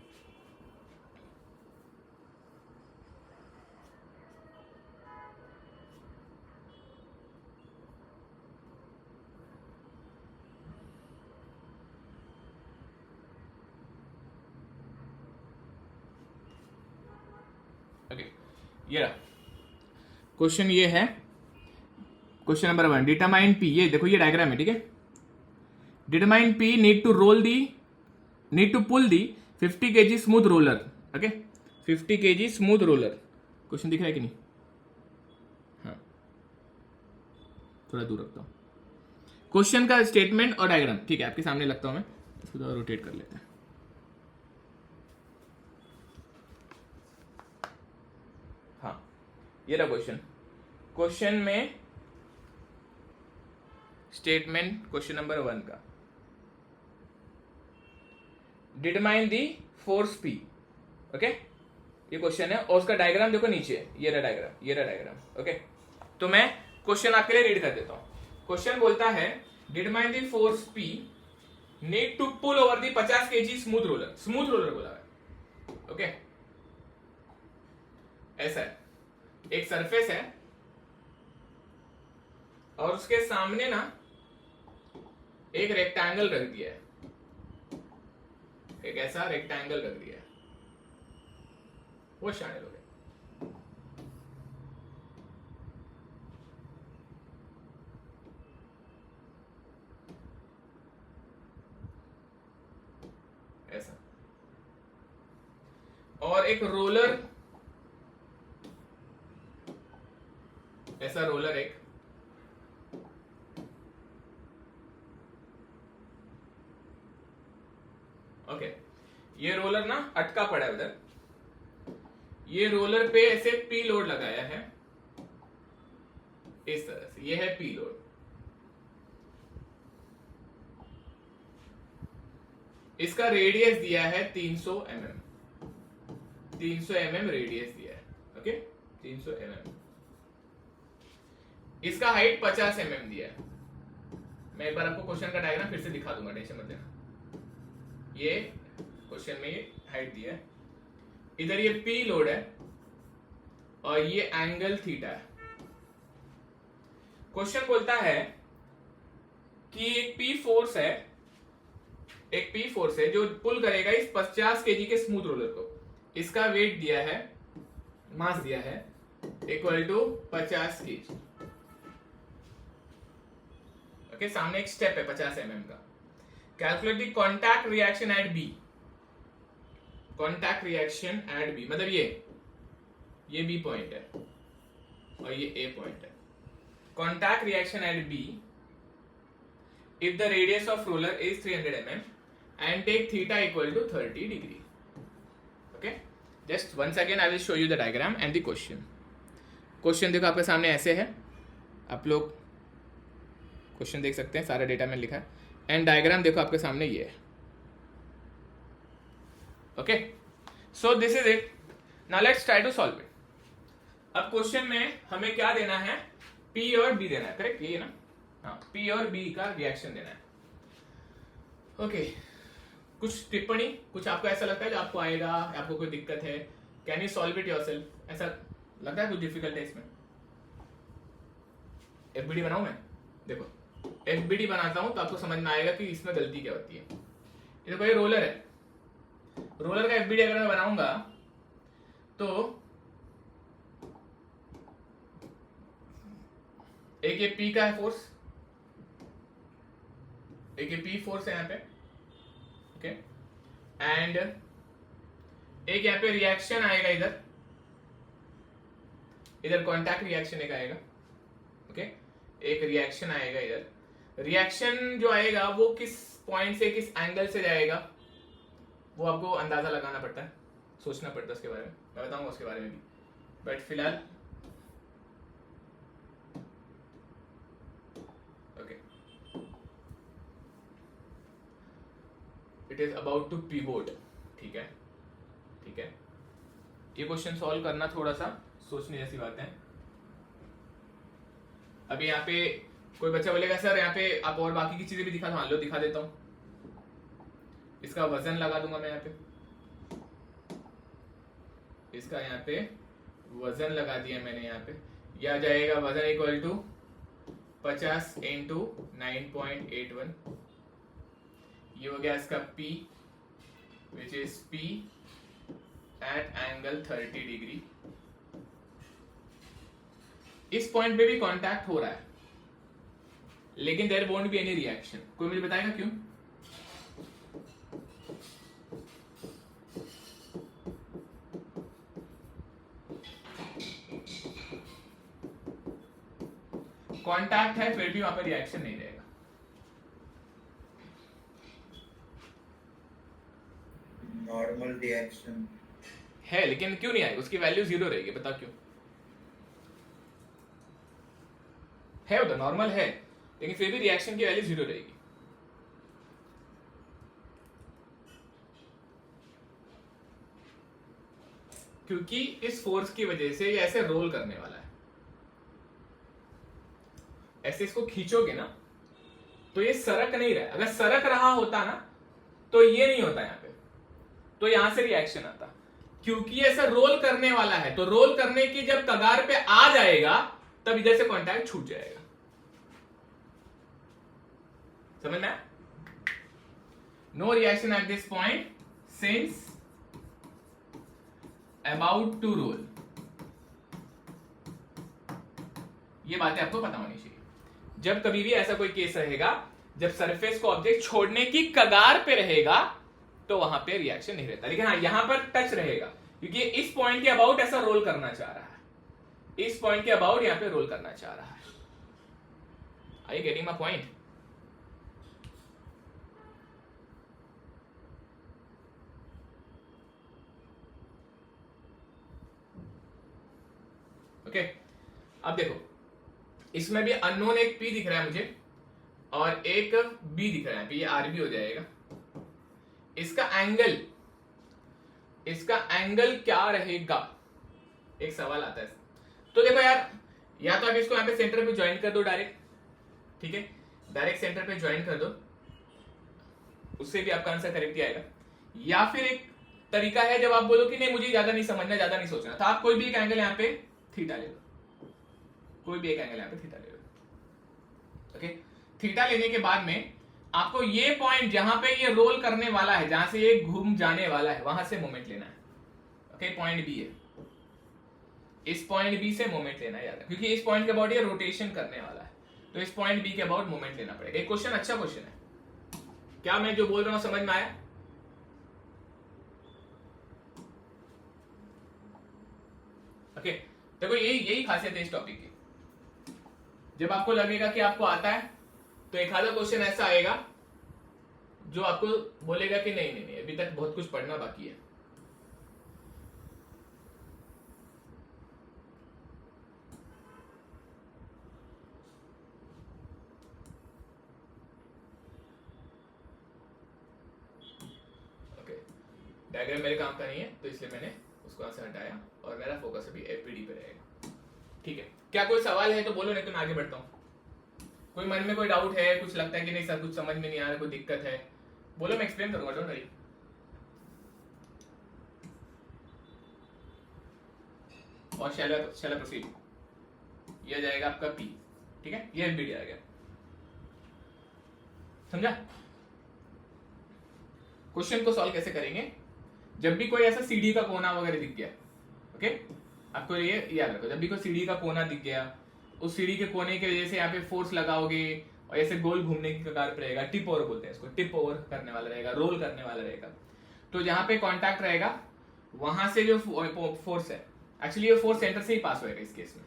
ये क्वेश्चन ये है, क्वेश्चन नंबर 1, डिटरमाइन पी। ये देखो ये डायग्राम है, ठीक है। Determine P need to pull the 50 kg smooth roller, okay, 50 kg smooth roller. Question दिख रहा है कि नहीं, हाँ थोड़ा दूर रखता हूं। क्वेश्चन का स्टेटमेंट और डायग्राम, ठीक है, आपके सामने लगता हूं मैं, इसको थोड़ा रोटेट कर लेते हैं। ये रहा क्वेश्चन। क्वेश्चन में स्टेटमेंट क्वेश्चन नंबर 1 का, determine the force P, okay, ये क्वेश्चन है और उसका डायग्राम देखो नीचे, ये रहा डायग्राम, ये रहा डायग्राम, ओके। तो मैं क्वेश्चन आपके लिए रीड कर देता हूं। क्वेश्चन बोलता है determine the force P need to pull over the 50 kg smooth roller बोला है, ओके। ऐसा है, एक सरफेस है और उसके सामने ना एक रेक्टेंगल रख दिया है, एक ऐसा रेक्टेंगल रख दिया है, वो शामिल हो गए। ऐसा, और एक रोलर, ऐसा रोलर एक, ओके। ये रोलर ना अटका पड़ा है उधर, ये रोलर पे ऐसे P लोड लगाया है इस तरह से, ये है P लोड। इसका रेडियस दिया है 300 mm, 300 mm रेडियस दिया है, ओके, 300 mm। इसका हाइट 50 mm दिया है। मैं एक बार आपको क्वेश्चन का डायग्राम फिर से दिखा दूंगा, टेंशन मत लेना। ये क्वेश्चन में ये हाइट दिया है, इधर ये P लोड है और ये एंगल थीटा है। क्वेश्चन बोलता है कि एक P फोर्स है, एक P फोर्स है जो पुल करेगा इस 50 kg के स्मूथ रोलर को। इसका वेट दिया है, मास दिया है इक्वल टू 50 kg, ओके। सामने एक स्टेप है 50 mm का। Calculate the contact reaction at B, contact reaction at B मतलब ये B पॉइंट है और ये A पॉइंट है। Contact reaction at B if the radius of roller is 300 mm and take theta equal to 30 degree, okay। just once again I will show you the diagram and the question। Question देखो आपके सामने ऐसे है, आप लोग question देख सकते हैं, सारा डेटा में लिखा है, एंड डायग्राम देखो आपके सामने ये है, okay. So this is it, now let's try to solve it. अब क्वेश्चन में हमें क्या देना है, P और B देना है, करेक्ट, ये ना, हाँ, P और B का रिएक्शन देना है, ओके। कुछ टिप्पणी, कुछ आपको ऐसा लगता है जो आपको आएगा, आपको कोई दिक्कत है, can you solve it yourself, ऐसा लगता है कुछ डिफिकल्ट है इसमें? FBD बनाऊं मैं? देखो FBD बनाता हूं तो आपको समझ में आएगा कि इसमें गलती क्या होती है। ये देखो, ये रोलर है, रोलर का FBD अगर मैं बनाऊंगा तो एक ये P का है फोर्स, एक ये P फोर्स है यहाँ पे, ओके, एंड एक यहाँ पे रिएक्शन आएगा, इधर कॉन्टैक्ट रिएक्शन एक आएगा, ओके, एक रिएक्शन आएगा इधर। रिएक्शन जो आएगा वो किस पॉइंट से, किस एंगल से जाएगा, वो आपको अंदाजा लगाना पड़ता है, सोचना पड़ता है उसके बारे में, मैं बताऊंगा उसके बारे में भी, बट फिलहाल okay, it is about to pivot, ठीक है, ठीक है। ये क्वेश्चन सॉल्व करना थोड़ा सा सोचने जैसी बात है। अभी यहाँ पे कोई बच्चा बोलेगा सर यहाँ पे आप और बाकी की चीजें भी दिखा दो, मान लो दिखा देता हूँ। इसका वजन लगा दूंगा मैं यहाँ पे, इसका यहाँ पे वजन लगा दिया मैंने यहाँ पे, यह जाएगा वजन इक्वल टू 50 इंटू 9.81, ये हो गया इसका P which is P at angle 30 degree. इस पॉइंट पे भी कांटेक्ट हो रहा है लेकिन there won't be any reaction. कोई मुझे बताएगा क्यों? कांटेक्ट है फिर भी वहां पर रिएक्शन नहीं रहेगा। नॉर्मल रिएक्शन है लेकिन क्यों नहीं आएगी? उसकी वैल्यू 0 रहेगी, बताओ क्यों? है उधर नॉर्मल है लेकिन फिर भी रिएक्शन की वैल्यू 0 रहेगी। क्योंकि इस फोर्स की वजह से ये ऐसे रोल करने वाला है। ऐसे इसको खींचोगे ना तो ये सरक नहीं रहा है। अगर सरक रहा होता ना तो ये नहीं होता यहां पे, तो यहां से रिएक्शन आता। क्योंकि ऐसा रोल करने वाला है तो रोल करने की जब कगार पे आ जाएगा तब इधर से कांटेक्ट छूट जाएगा। समझ में? No reaction at this point since about to roll. ये बातें आपको पता होनी चाहिए। जब कभी भी ऐसा कोई केस रहेगा जब सरफेस को ऑब्जेक्ट छोड़ने की कगार पे रहेगा तो वहां पे रिएक्शन नहीं रहता। लेकिन हाँ, यहां पर टच रहेगा क्योंकि इस पॉइंट के अबाउट ऐसा रोल करना चाह रहा है। इस पॉइंट के अबाउट यहां पे रोल करना चाह रहा है। Are you getting my point? Okay, अब देखो इसमें भी अननोन एक P दिख रहा है मुझे और एक B दिख रहा है। ये RB हो जाएगा। इसका एंगल क्या रहेगा? एक सवाल आता है। तो देखो यार, या तो आप इसको यहां पे सेंटर पे ज्वाइन कर दो डायरेक्ट, ठीक है, डायरेक्ट सेंटर पे ज्वाइन कर दो, उससे भी आपका आंसर करेक्ट ही आएगा। या फिर एक तरीका है जब आप बोलो कि नहीं मुझे ज्यादा नहीं समझना, ज्यादा नहीं सोचना, तो आप कोई भी एक एंगल यहां पे थीटा ले लो। कोई भी एक एंगल यहां पे थीटा ले लो। ओके, थीटा लेने के बाद में आपको ये पॉइंट जहां पे ये रोल करने वाला है, जहां से ये घूम जाने वाला है, वहां से मोमेंट लेना है। ओके, पॉइंट बी है, इस पॉइंट बी से मोमेंट लेना है याद है, क्योंकि इस पॉइंट के अबाउट ये रोटेशन करने वाला है, तो इस पॉइंट बी के अबाउट मोमेंट लेना पड़ेगा। एक क्वेश्चन, अच्छा क्वेश्चन है। क्या मैं जो बोल रहा हूं समझ में आया? ओके, देखो यही खासियत है इस टॉपिक की। जब आपको लगेगा कि आपको आता है तो एक आधा क्वेश्चन ऐसा आएगा जो आपको बोलेगा कि नहीं नहीं नहीं अभी तक बहुत कुछ पढ़ना बाकी है। ओके, डायग्राम मेरे काम का नहीं है तो इसलिए मैंने उसको आंसर हटाया और मेरा फोकस अभी एफपीडी पे रहेगा। ठीक है, क्या कोई सवाल है तो बोलो, नहीं तो मैं आगे बढ़ता हूँ। कोई मन में कोई डाउट है, कुछ लगता है कि नहीं सर कुछ समझ में नहीं आ रहा, कोई दिक्कत है, बोलो, मैं एक्सप्लेन करूंगा, डोंट वरी। और शैला प्रोसीड। ये जाएगा आपका पी, ठीक है, ये एफबीडी आ गया। समझा? क्वेश्चन को सॉल्व कैसे करेंगे? जब भी कोई ऐसा सीढ़ी का कोना वगैरह दिख गया, ओके, आपको ये याद रखो, जब भी कोई सीढ़ी का कोना दिख गया, उस सीढ़ी के कोने की वजह से यहाँ पे फोर्स लगाओगे और ऐसे गोल घूमने की कगार पे रहेगा, टिप ओवर बोलते हैं इसको, टिप ओवर करने वाला रहेगा, रोल करने वाला रहेगा। तो जहां पे कांटेक्ट रहेगा वहां से जो फोर्स है, एक्चुअली ये फोर्स सेंटर से ही पास होएगा। इस केस में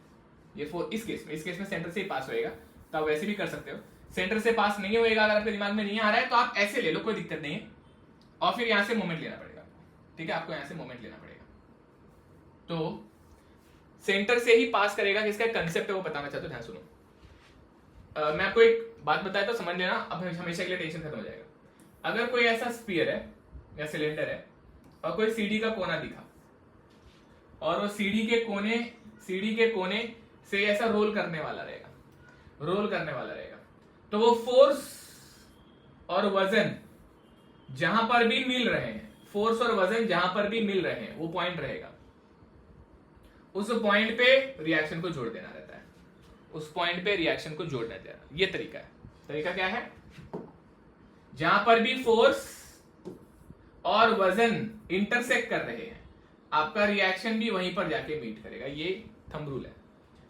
ये फोर्स इस केस में सेंटर से ही पास होएगा, तो आप वैसे भी कर सकते हो। सेंटर से पास नहीं होएगा, अगर आपके दिमाग में नहीं आ रहा है तो आप ऐसे ले लो, कोई दिक्कत नहीं है, और फिर यहां से मोमेंट लेना पड़ेगा। ठीक है, आपको यहां से मोमेंट लेना पड़ेगा। तो सेंटर से ही पास करेगा, किसका कंसेप्ट है वो बताना चाहता हूं, ध्यान सुनो। मैं आपको एक बात बताया तो समझ लेना, अब हमेशा के लिए टेंशन खत्म हो जाएगा। अगर कोई ऐसा स्फीयर है या सिलेंडर है और कोई सीढ़ी का कोना दिखा और वो सीढ़ी के कोने से ऐसा रोल करने वाला रहेगा, तो वो फोर्स और वजन जहां पर भी मिल रहे हैं, फोर्स और वजन जहां पर भी मिल रहे हैं, वो पॉइंट रहेगा। उस पॉइंट पे रिएक्शन को जोड़ देना रहता है, उस पॉइंट पे रिएक्शन को जोड़ना देना, ये तरीका है। तरीका क्या है? जहां पर भी फोर्स और वजन इंटरसेक्ट कर रहे हैं, आपका रिएक्शन भी वहीं पर जाके मीट करेगा। ये थंब रूल है।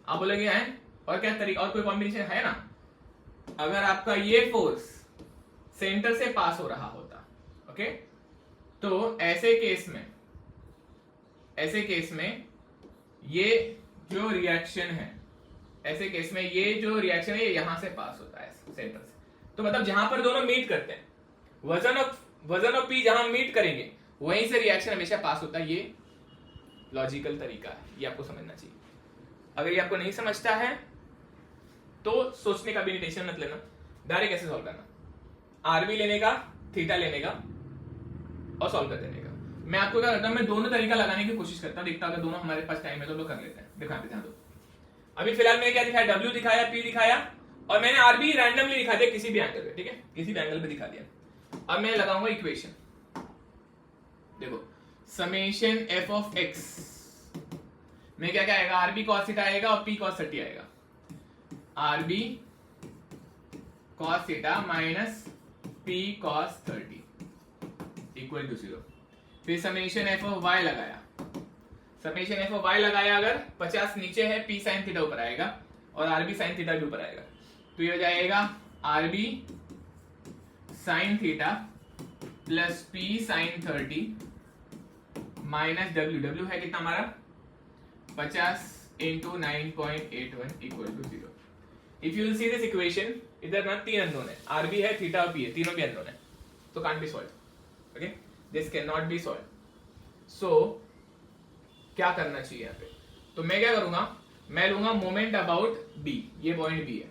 आप बोलेंगे हैं और क्या तरीका, और कोई कॉम्बिनेशन है ना? अगर आपका ये फोर्स सेंटर से पास हो रहा होता, ओके, तो ऐसे केस में ये जो रिएक्शन है, ऐसे केस में ये जो रिएक्शन है ये यहां से पास होता है सेंटर से। तो मतलब जहां पर दोनों मीट करते हैं, वजन और पी जहां मीट करेंगे वहीं से रिएक्शन हमेशा पास होता है। ये लॉजिकल तरीका है, ये आपको समझना चाहिए। अगर ये आपको नहीं समझता है तो सोचने का भी टेंशन मत लेना, डायरेक्ट ऐसे सॉल्व करना, आरबी लेने का, थीटा लेने का और सॉल्व कर देने का। मैं आपको क्या करता हूं, मैं दोनों तरीका लगाने की कोशिश करता हूं, देखता हूं अगर दोनों हमारे पास टाइम है तो कर लेते हैं। देखो ध्यान दो, अभी फिलहाल मैंने क्या दिखाया, W दिखाया, P दिखाया और मैंने आरबी रैंडमली दिखा दिया किसी भी एंगल पे, ठीक है, किसी भी एंगल पे दिखा दिया। अब मैं लगाऊंगा इक्वेशन, देखो समेशन f ऑफ x में क्या क्या आएगा, आरबी cos थीटा आएगा और P cos 30 आएगा, RB cos theta minus P cos 30 equal to 0। फिर समेशन f ऑफ y लगाया, समेशन f ऑफ y लगाया, अगर 50 नीचे है P sin थीटा ऊपर आएगा और RB sin थीटा भी ऊपर आएगा, तो ये हो जाएगा RB sin theta plus P sin 30 minus W है कितना हमारा 50 into 9.81 equal to 0। If you will see this equation, इधर ना 3 अननोन है, RB है, थीटा और P है, तीनों भी अननोन है, तो can't be solve. Okay, this can not be solve. So क्या करना चाहिए यहाँ पे, तो मैं क्या करूंगा, मैं लूंगा मोमेंट अबाउट B, ये पॉइंट B है,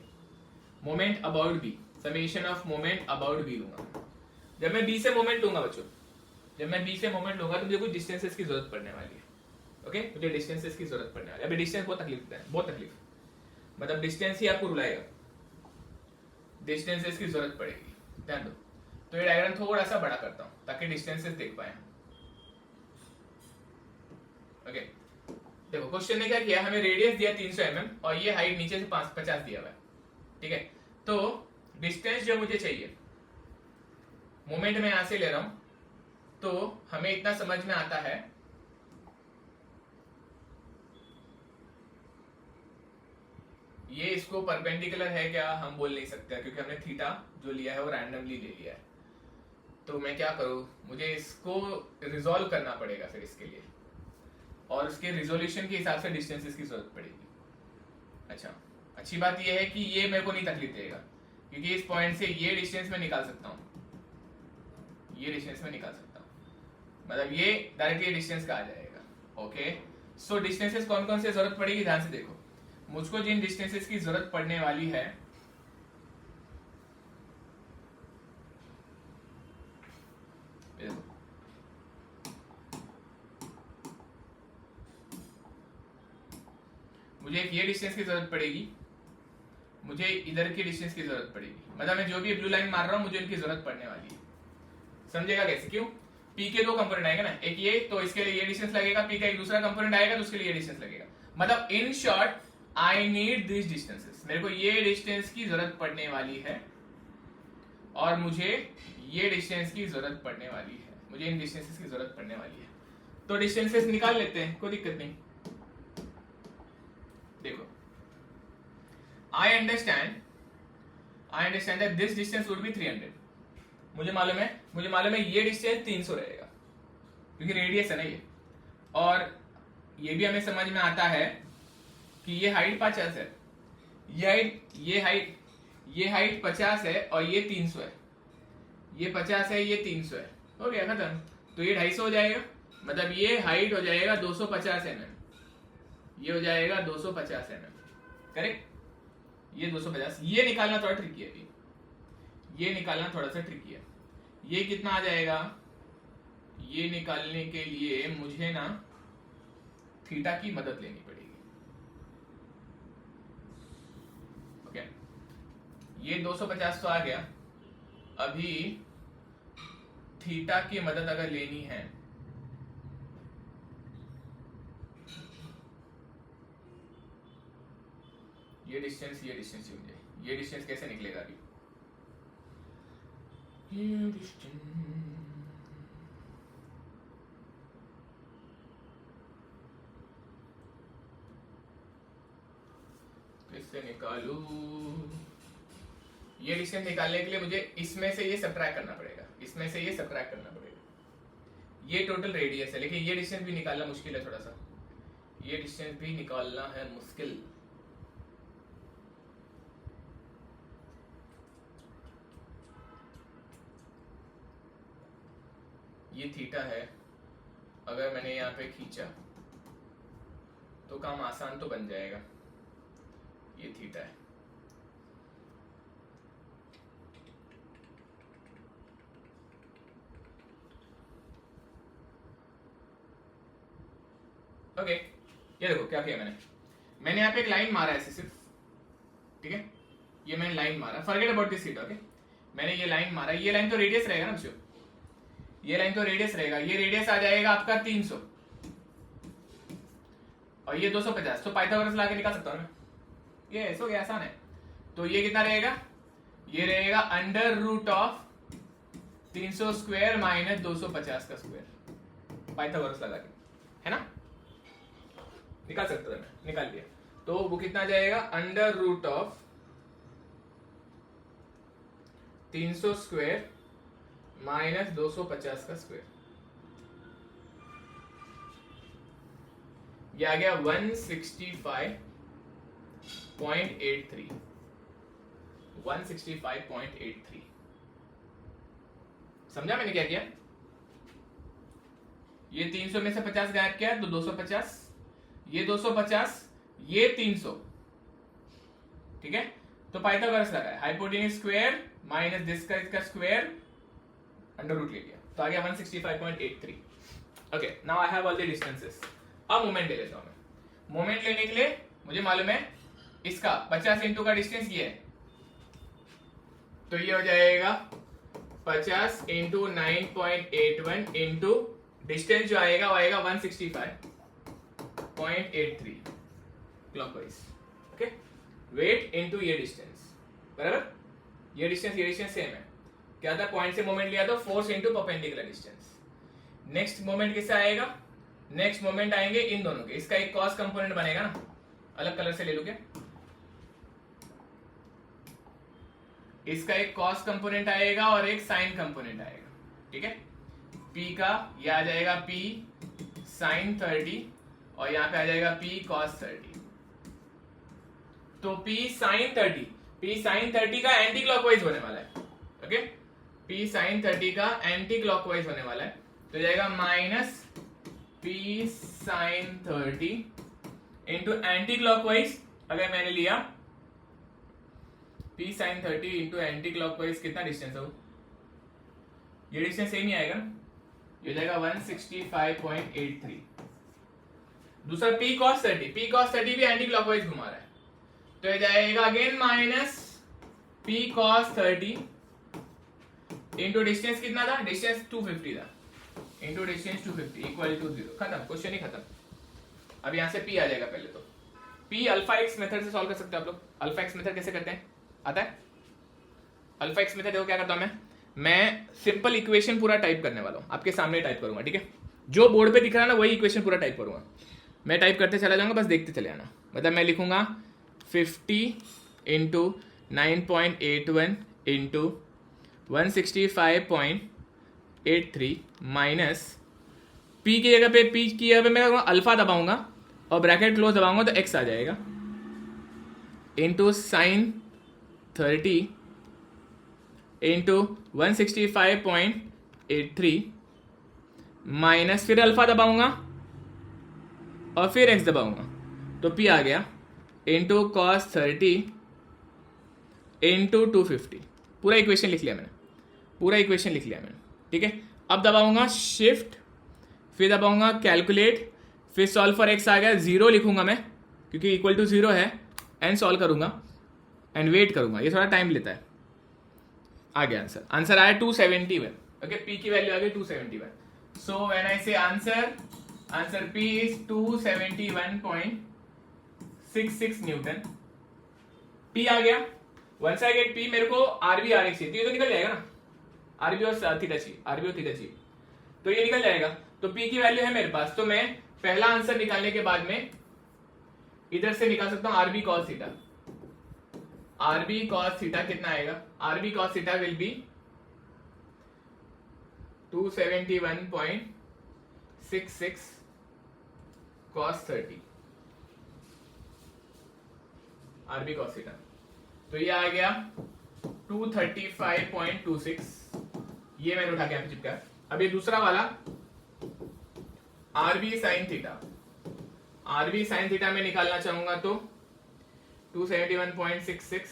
moment about B, summation of moment about B लूंगा। जब मैं B से मोमेंट लूंगा बच्चों, जब मैं B से मोमेंट लूंगा तो मुझे कुछ डिस्टेंसेस की जरूरत पड़ने वाली है। ओके, मुझे डिस्टेंसेस की जरूरत पड़ने वाली है। अभी डिस्टेंस बहुत तकलीफ है, बहुत तकलीफ, मतलब डिस्टेंस ही आपको रुलाएगा, डिस्टेंसेस की जरूरत पड़ेगी, ध्यान दो। तो ये डायग्राम थोड़ा सा बड़ा करता हूं ताकि डिस्टेंसेस देख पाए। ओके, देखो क्वेश्चन ने क्या किया, हमें रेडियस दिया 300 mm और ये हाइट नीचे से 50 दिया हुआ है, ठीक है। तो डिस्टेंस जो मुझे चाहिए, मोमेंट में यहां से ले रहा हूं, तो हमें इतना समझ में आता है, ये इसको परपेंडिकुलर है क्या हम बोल नहीं सकते क्योंकि हमने थीटा जो लिया है वो रैंडमली ले लिया है। तो मैं क्या करूं, मुझे इसको रिजॉल्व करना पड़ेगा फिर इसके लिए, और उसके रिजोल्यूशन के हिसाब से डिस्टेंसेस की जरूरत पड़ेगी। अच्छा, अच्छी बात यह है कि ये मेरे को नहीं तकलीफ देगा क्योंकि इस पॉइंट से ये डिस्टेंस में निकाल सकता हूं, ये डिस्टेंस में निकाल सकता हूं, मतलब ये डायरेक्टली डिस्टेंस का आ जाएगा। ओके, सो डिस्टेंसेस कौन कौन से जरूरत पड़ेगी, ध्यान से देखो। मुझको जिन डिस्टेंसेस की जरूरत पड़ने वाली है, मुझे एक ये डिस्टेंस की जरूरत पड़ेगी, मुझे इधर की डिस्टेंस की जरूरत पड़ेगी, मतलब मैं जो भी ब्लू लाइन मार रहा हूं मुझे इनकी जरूरत पड़ने वाली है। समझेगा कैसे, क्यों, P के 2 कंपोनेंट आएगा ना, एक ये, तो इसके लिए ये डिस्टेंस लगेगा, P का एक दूसरा कंपोनेंट आएगा तो उसके लिए ये डिस्टेंस लगेगा, मतलब in short I need this distances, मेरे को ये डिस्टेंस की जरूरत पड़ने वाली है और मुझे ये डिस्टेंस की जरूरत पड़ने वाली है, मुझे इन डिस्टेंसेस की जरूरत पड़ने वाली है। तो डिस्टेंसेस निकाल लेते हैं, कोई दिक्कत नहीं। देखो, I understand that this distance would be 300, मुझे मालूम है ये डिस्टेंस 300 रहेगा क्योंकि रेडियस है ना ये, और ये भी हमें समझ में आता है कि ये हाइट 50 है, ये हाइट 50 है और ये 300 है, ये 50 है, ये 300 है, हो गया खत्म। तो ये 250 हो जाएगा, मतलब ये हाइट हो जाएगा 250 mm, ये हो जाएगा 250 mm, करेक्ट, ये 250, ये निकालना थोड़ा ट्रिकी है, ये निकालना थोड़ा सा ट्रिकी है। ये कितना आ जाएगा, ये निकालने के लिए मुझे ना थीटा की मदद लेनी पड़ेगी। ओके, ये 250 तो आ गया, अभी थीटा की मदद अगर लेनी है ये डिस्टेंस ये डिस्टेंस कैसे निकलेगा अभी, ये डिस्टेंस कैसे निकालूं, ये डिस्टेंस निकालने के लिए मुझे इसमें से ये सब्ट्रैक्ट करना पड़ेगा, इसमें से ये सब्ट्रैक्ट करना पड़ेगा। ये टोटल रेडियस है, लेकिन ये डिस्टेंस भी निकालना मुश्किल है, थोड़ा सा ये डिस्टेंस भी निकालना है मुश्किल। ये थीटा है, अगर मैंने यहाँ पे खींचा तो काम आसान तो बन जाएगा, ये थीटा है, ओके ये देखो क्या किया मैंने यहाँ पे एक लाइन मारा ऐसे सिर्फ, ठीक है, ये मैंने लाइन मारा, forget about this theta, okay, मैंने ये लाइन मारा, ये लाइन तो रेडियस रहेगा ना बच्चों, ये लाइन तो रेडियस रहेगा, ये रेडियस आ जाएगा आपका 300 और ये 250, तो पाइथागोरस ला के निकाल सकता हूँ मैं, ये ऐसा हो गया, आसान है। तो ये कितना रहेगा, ये रहेगा under root of 300 square minus 250 का स्क्वायर, पाइथागोरस लगा के, है ना, निकाल सकते हो, मैं निकाल लिया। तो वो कितना जाएगा, under root of 300 square minus 250 का स्क्वायर, ये आ गया 165.83, 165.83। समझा मैंने क्या किया, ये 300 में से 50 गायब किया तो 250, ये 250, ये 300, ठीक है। तो पाइथागोरस लगा है, हाइपोटेन्यूज स्क्वायर माइनस दिस का इसका स्क्वायर, अंडर रूट ले लिया, तो आ गया 165.83। Okay, now I have all the distances. अब मोमेंट ले लेता हूं मैं। मोमेंट लेने के लिए मुझे मालूम है इसका 50 इंटू का डिस्टेंस ये है, तो ये हो जाएगा 50 इंटू 9.81 इंटू डिस्टेंस जो आएगा वो आएगा 165.83 क्लॉकवाइज, ओके, वेट इंटू ये डिस्टेंस, बराबर, ये डिस्टेंस सेम है, क्या था, पॉइंट से मोमेंट लिया तो force into perpendicular distance. Next moment किससे आएगा, नेक्स्ट मोमेंट आएंगे इन दोनों के, इसका एक कॉस कंपोनेंट बनेगा ना, अलग कलर से ले लो क्या, इसका एक कॉस कंपोनेंट आएगा और एक साइन कंपोनेंट आएगा, ठीक है। P का ये आ जाएगा P sin 30 और यहाँ पे आ जाएगा P cos 30। तो P sin 30 का एंटी क्लॉकवाइज होने वाला है, ओके, P sin 30 का एंटी क्लॉकवाइज होने वाला है, तो जाएगा minus P sin 30 into anti clockwise, अगर मैंने लिया P sin 30 into anti clockwise, कितना डिस्टेंस है वो, ये डिस्टेंस सेम ही आएगा ना, ये जाएगा 165.83। दूसरा P cos 30 भी एंटी क्लॉकवाइज घुमा रहा है, तो ये जाएगा again minus P cos 30 into distance कितना था, डिस्टेंस 250 था, इंटू डिस्टेंस 250 इक्वल टू 0, खत्म, क्वेश्चन ही खत्म। अब यहां से P आ जाएगा, पहले तो P अल्फा एक्स मेथड से सॉल्व कर सकते हैं आप लोग। अल्फा एक्स मेथड कैसे करते हैं, आता है, अल्फा एक्स मेथड देखो क्या करता हूं मैं सिंपल इक्वेशन पूरा टाइप करने वाला हूं, आपके सामने टाइप करूंगा, ठीक है, जो बोर्ड पे दिख रहा है ना वही इक्वेशन पूरा टाइप करूंगा, मैं टाइप करते चला जाऊंगा, बस देखते चले आना। मतलब मैं लिखूंगा 50 इंटू 9.81 इंटू 165.83 माइनस P की जगह पे मैं अल्फा दबाऊंगा और ब्रैकेट क्लोज दबाऊंगा तो x आ जाएगा, इंटू साइन 30 इंटू 165.83 माइनस फिर अल्फा दबाऊंगा और फिर x दबाऊंगा, तो P आ गया इंटू कॉस 30 इंटू 250। पूरा इक्वेशन लिख लिया मैंने, ठीक है। अब दबाऊंगा शिफ्ट, फिर दबाऊंगा कैलकुलेट, फिर सॉल्व फॉर x आ गया, 0 लिखूंगा मैं क्योंकि इक्वल टू 0 है, एंड सॉल्व करूंगा एंड वेट करूंगा, ये थोड़ा टाइम लेता है। आ गया आंसर आया 271, ओके, P की वैल्यू आ गई 271। सो व्हेन आई से answer P is 271.66 Newton. P आ गया, वंस आई गेट P, मेरे को RB और RX चाहिए, तो ये तो निकल जाएगा ना, RB और थीटा चाहिए, तो ये निकल जाएगा। तो P की वैल्यू है मेरे पास, तो मैं पहला आंसर निकालने के बाद में इधर से निकाल सकता हूं RB cos theta. RB cos theta कितना आएगा, RB cos theta will be 271.66 cos 30, RB cos theta, तो ये आ गया 235.26, ये मैंने उठा के यहाँ पे चिपका। अब ये दूसरा वाला RB sin थीटा में निकालना चाहूंगा तो 271.66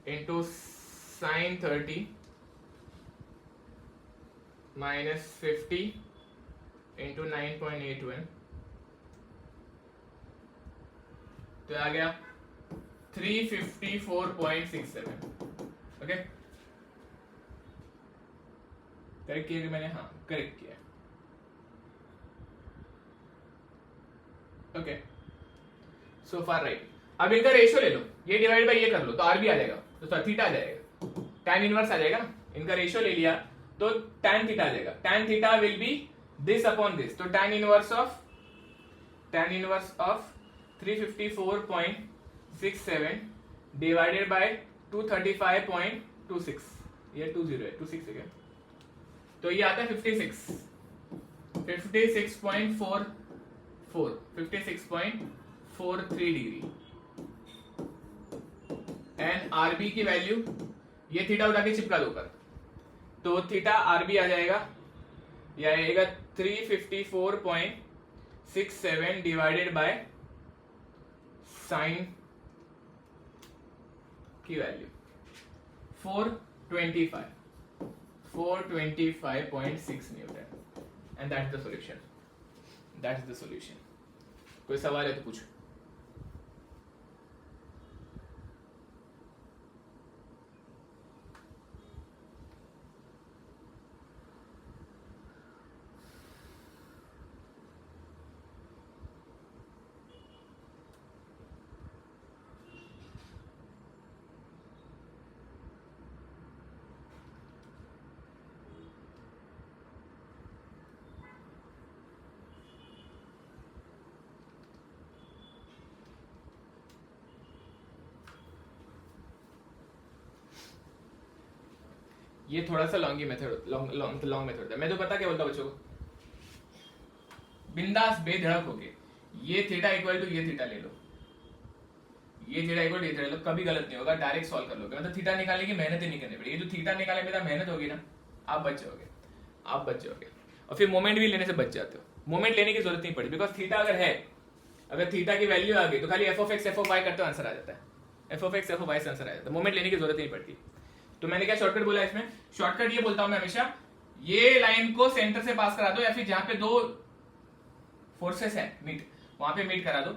इंटू साइन 30 माइनस 50 इंटू 9.81 तो आ गया 354.67। ओके, करेक्ट किया कि मैंने? हाँ करेक्ट किया। ओके, सो फार राइट। अब इनका रेशियो ले लो, ये डिवाइड बाय ये कर लो तो आर भी आ जाएगा, तो थीटा आ जाएगा, tan इनवर्स आ जाएगा ना। इनका रेशियो ले लिया तो tan थीटा आ जाएगा। tan theta will be this upon this, तो tan inverse of 354.67 divided by 235.26, ये 20 है, 26 है क्या? तो ये आता है 56.43 डिग्री। एंड आरबी की वैल्यू, ये थीटा उठा के चिपका दो ऊपर, तो थीटा आरबी आ जाएगा, यह आएगा 354.67 डिवाइडेड बाय साइन की value 425.6 Newton. And that is the solution, that is the solution. कोई सवाल है तो पूछो। ये थोड़ा सा लॉन्ग मेथड, लॉन्ग मेथड है। मैं तो पता क्या बोलता बच्चों को, बिंदास बेधड़क होके ये थीटा इक्वल टू ये थीटा ले लो, ये थीटा इक्वल टू ये थीटा ले लो, कभी गलत नहीं होगा, डायरेक्ट सॉल्व कर लोगे। मतलब थीटा निकालने की मेहनत ही नहीं करनी पड़ेगी। ये जो थीटा निकाले मेरा मेहनत होगी ना, आप बच जाओगे, आप बच जाओगे। और फिर मोमेंट भी लेने से बच जाते हो, मोमेंट लेने की जरूरत नहीं पड़ी, बिकॉज थीटा अगर है, अगर थीटा की वैल्यू आ गई तो खाली F of X F of Y करते हो आंसर आ जाता है, F of X F of Y से आंसर आ जाता है, मोमेंट लेने की जरूरत नहीं पड़ती। तो मैंने क्या शॉर्टकट बोला इसमें? शॉर्टकट ये बोलता हूं मैं हमेशा, ये लाइन को सेंटर से पास करा दो, या फिर जहां पे दो फोर्सेस है मीट, वहां पे मीट करा दो।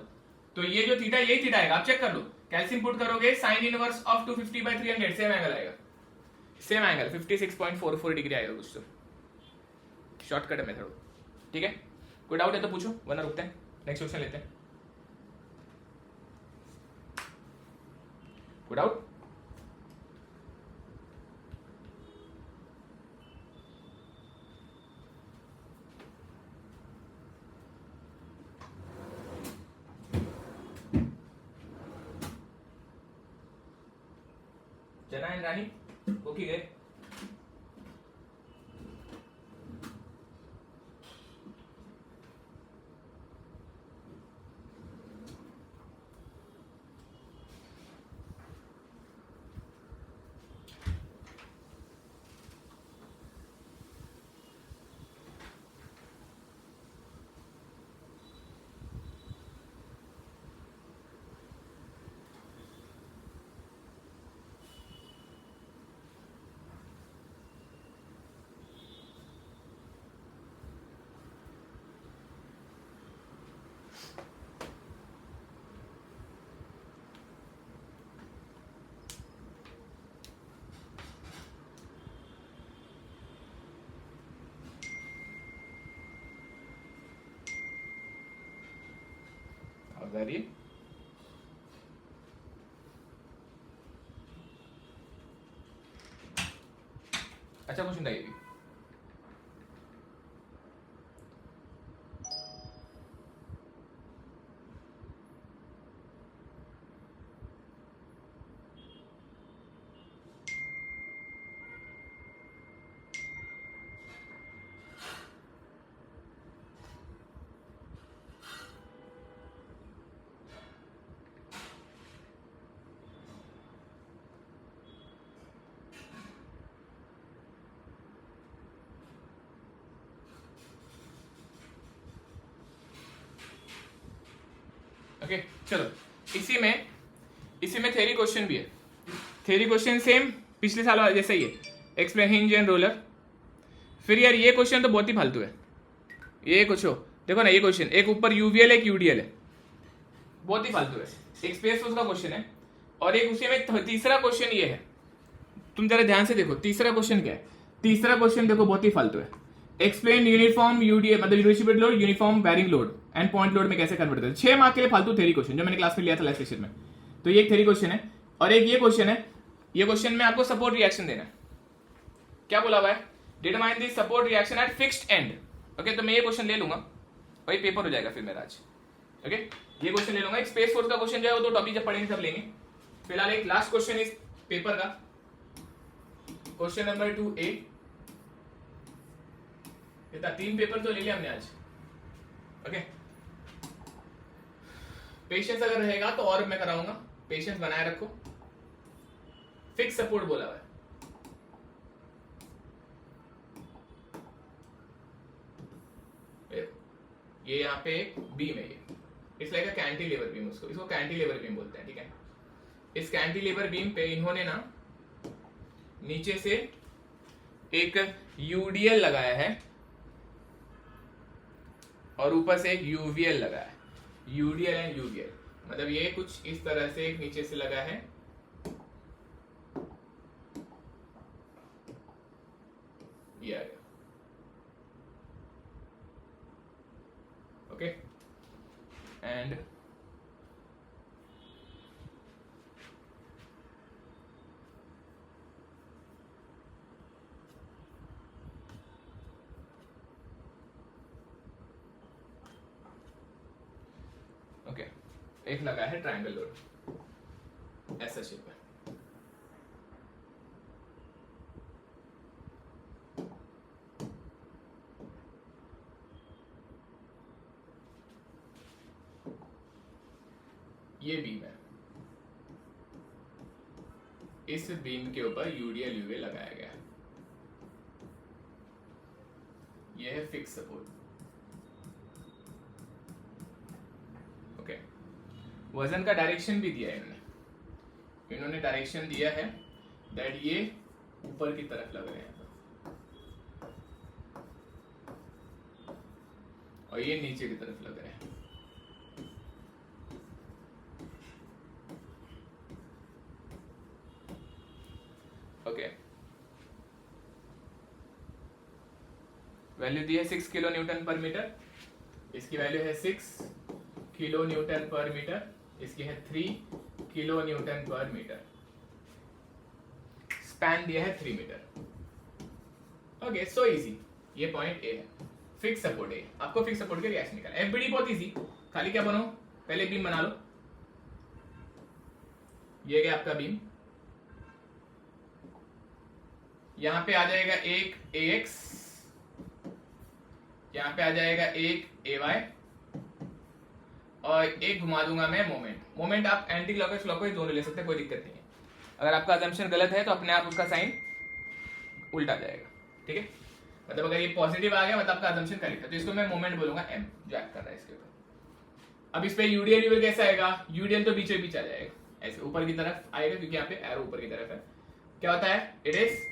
तो ये जो थीटा, यही थीटा आएगा, आप चेक कर लो, कैल्सियम पुट करोगे, sine inverse of 250/300 same angle आएगा, सेम एंगल 56.44 डिग्री आएगा कुछ। तो शॉर्टकट है मेथड, ठीक है? कोई डाउट है तो पूछो, वरना रुकते हैं, नेक्स्ट क्वेश्चन लेते हैं। कोई डाउट? जना एंड रानी ओके गए? आजारी अच्छा क्वेश्चन बताइए। ओके चलो, इसी में थ्योरी क्वेश्चन भी है। थ्योरी क्वेश्चन सेम पिछले साल वाला जैसा ही है, एक्सप्लेन हिंज एंड रोलर। फिर यार ये क्वेश्चन तो बहुत ही फालतू है, ये कुछ हो, देखो ना ये क्वेश्चन, एक ऊपर यूवीएल एक यूडीएल है, बहुत ही फालतू है। एक स्पेस फोर्स का क्वेश्चन है और एक उसी में तीसरा क्वेश्चन ये है। तुम जरा ध्यान से देखो तीसरा क्वेश्चन क्या है। तीसरा क्वेश्चन देखो बहुत ही फालतू है। एक्सप्लेन यूनिफॉर्म यूडीए मतलब university load uniform bearing load and point load में कैसे कन्वर्ट करते हैं। 6 मार्क के लिए फालतू थ्योरी क्वेश्चन जो मैंने क्लास में लिया था लास्ट सेशन में। तो ये एक थ्योरी क्वेश्चन है और एक ये क्वेश्चन है। ये क्वेश्चन में आपको सपोर्ट रिएक्शन देना है। क्या बोला हुआ है, determine the support reaction eight fixed and. Okay, तो मैं ये क्वेश्चन ले लूंगा और ये पेपर हो जाएगा फिर मेरा आज। ओके, ये क्वेश्चन ले लूंगा। एक स्पेस फोर्स का क्वेश्चन जो है वो तो टॉपिक जब पढ़ेंगे तब लेंगे। फिलहाल एक लास्ट क्वेश्चन इस पेपर का, क्वेश्चन नंबर 2A। इतना 3 पेपर तो ले लिया हमने आज। ओके, पेशेंस अगर रहेगा तो और मैं कराऊंगा, पेशेंस बनाए रखो। फिक्स सपोर्ट बोला हुआ है। ये यहाँ पे एक बीम है, ये it's like a cantilever beam, इसको कैंटिलीवर बीम बोलते हैं। ठीक है, इस कैंटिलीवर बीम पे इन्होंने ना नीचे से एक यूडीएल लगाया है और ऊपर से एक यूवीएल लगाया है। यूडीएल एंड यूवीएल मतलब ये कुछ इस तरह से एक नीचे से लगा है, ये आ गया। ओके, एंड ओके, एक लगा है ट्रायंगल लोड ऐसा शेप है। ये बीम है, इस बीम के ऊपर यूडीएल यूवे लगाया गया है। यह है फिक्स सपोर्ट। ओके, वजन का डायरेक्शन भी दिया है इन्होंने डायरेक्शन दिया है दैट ये ऊपर की तरफ लग रहे हैं और ये नीचे की तरफ लग रहे हैं। ओके, वैल्यू दी है 6 किलो न्यूटन पर मीटर, इसकी वैल्यू है 6 किलो न्यूटन पर मीटर, इसकी है 3 किलो न्यूटन पर मीटर। स्पैन दिया है 3 मीटर। Okay, so easy. ये पॉइंट ए है, फिक्स सपोर्ट है। आपको फिक्स सपोर्ट के रिएक्शन निकालना है। एफबीडी बहुत इजी, खाली क्या बनाओ, पहले बीम बना लो। ये गया आपका बीम, यहां पे आ जाएगा एक AX, यहां पे आ जाएगा एक AY और एक घुमा दूंगा मैं मोमेंट आप एंटी क्लॉकवाइज क्लॉकवाइज दोनों ले सकते हैं, कोई दिक्कत नहीं है। अगर आपका अजम्पशन गलत है तो अपने आप उसका साइन उल्टा जाएगा। ठीक है, मतलब अगर ये पॉजिटिव आ गया मतलब आपका अजम्पशन करेक्ट है, तो इसको मैं मोमेंट बोलूंगा M जो एक्ट कर रहा है इसके ऊपर। अब इस पे यूडीएल यूडीएल कैसे आएगा, यूडीएल तो बीचों बीच आ जाएगा, ऐसे ऊपर की तरफ आएगा क्योंकि यहाँ पे एरो ऊपर की तरफ है। क्या होता है, इट इज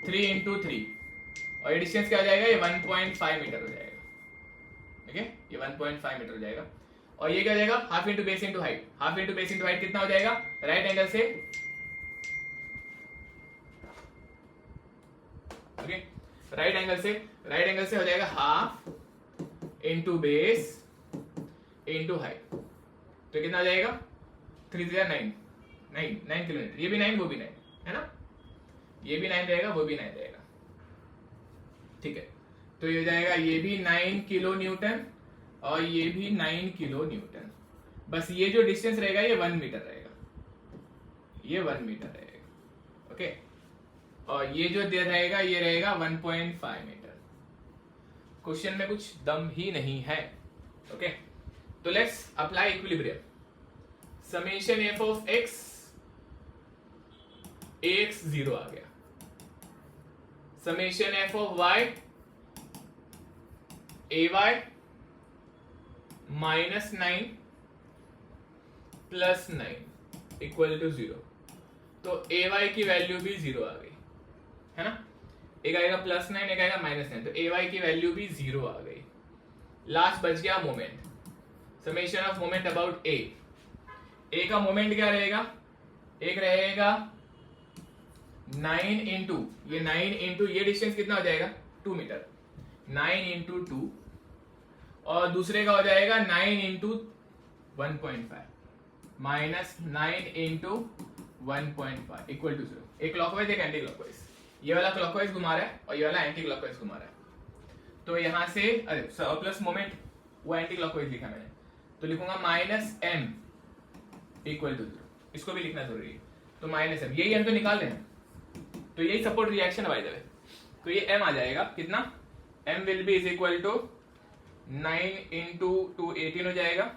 3 into 3 और ये डिस्टेंस क्या हो जाएगा, ये 1.5 मीटर हो जाएगा। ठीक है, ये 1.5 मीटर हो जाएगा और ये क्या हो जाएगा, half into base into height. Half into base into height कितना हो जाएगा, राइट एंगल से। ओके, राइट एंगल से हो जाएगा half into base into height, तो कितना हो जाएगा 3 3 9 किलोमीटर। ये भी 9 वो भी 9 है ना, ये भी 9 रहेगा वो भी 9 रहेगा। ठीक है, तो ये हो जाएगा ये भी 9 किलो न्यूटन और ये भी 9 किलो न्यूटन। बस ये जो डिस्टेंस रहेगा ये 1 मीटर रहेगा, ये 1 मीटर रहेगा। ओके, और ये जो दे रहेगा ये रहेगा 1.5 मीटर। क्वेश्चन में कुछ दम ही नहीं है। ओके, तो let's apply equilibrium. Summation F of एक्स, AX 0 आ गया। Summation F of y, AY -9 + 9 equal to 0। तो AY की वैल्यू भी 0 आ गई है ना, एक आएगा +9 एक आएगा -9, तो AY की वैल्यू भी 0 आ गई। लास्ट बच गया moment, summation of moment about A. A का मोमेंट क्या रहेगा, एक रहेगा 9 इंटू ये 9 इंटू ये डिस्टेंस कितना हो जाएगा 2 मीटर, 9 इंटू 2, और दूसरे का हो जाएगा 9 इंटू 1.5 माइनस 9 इंटू 1.5 इक्वल टू 0। एक क्लॉकवाइज एक एंटी क्लॉकवाइज, ये वाला क्लॉकवाइज घुमा रहा है और ये वाला एंटी क्लॉकवाइज घुमा रहा है। तो यहां से अरे प्लस मोमेंट वो एंटी क्लॉकवाइज लिखा मैंने, तो लिखूंगा माइनस एम इक्वल टू 0। इसको भी लिखना जरूरी है, तो माइनस एम, यही एम तो निकाल लेना, तो यही support reaction by the way. तो ये एम आ जाएगा कितना, M will be is equal to 9 into 2 18 हो जाएगा,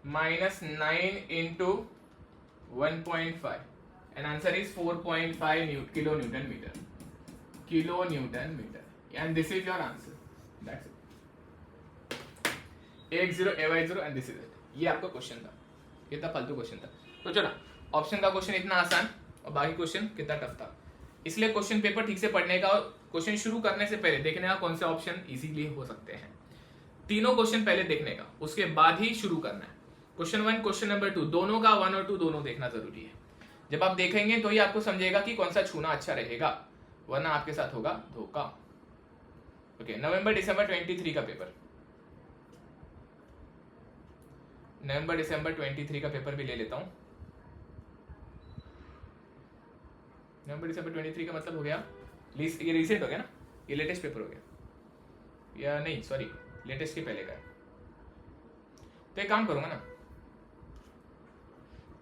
minus 9 into 1.5 and answer is 4.5 kilo newton meter, kilo newton meter, and this is your answer, that's it. 10 AY0 and this is it. ये आपका question था, कितना फालतू question था। तो चलो, ऑप्शन का क्वेश्चन इतना आसान और बाकी क्वेश्चन कितना टफ था, इसलिए क्वेश्चन पेपर ठीक से पढ़ने का और क्वेश्चन शुरू करने से पहले देखने का कौन से ऑप्शन इजीली हो सकते हैं, तीनों क्वेश्चन पहले देखने का, उसके बाद ही शुरू करना है। क्वेश्चन 1 क्वेश्चन नंबर 2 दोनों का 1 और 2 दोनों देखना जरूरी है। जब आप देखेंगे तो ही आपको समझेगा कि कौन सा छूना अच्छा रहेगा, वरना आपके साथ होगा धोखा। ओके, नवंबर दिसंबर 23 का पेपर, नवंबर दिसंबर 23 का पेपर भी ले लेता हूं। नवंबर दिसंबर 23 का मतलब हो गया, ये रिसेंट हो गया ना, ये लेटेस्ट पेपर हो गया, या नहीं सॉरी लेटेस्ट के पहले का है। तो एक काम करूंगा ना,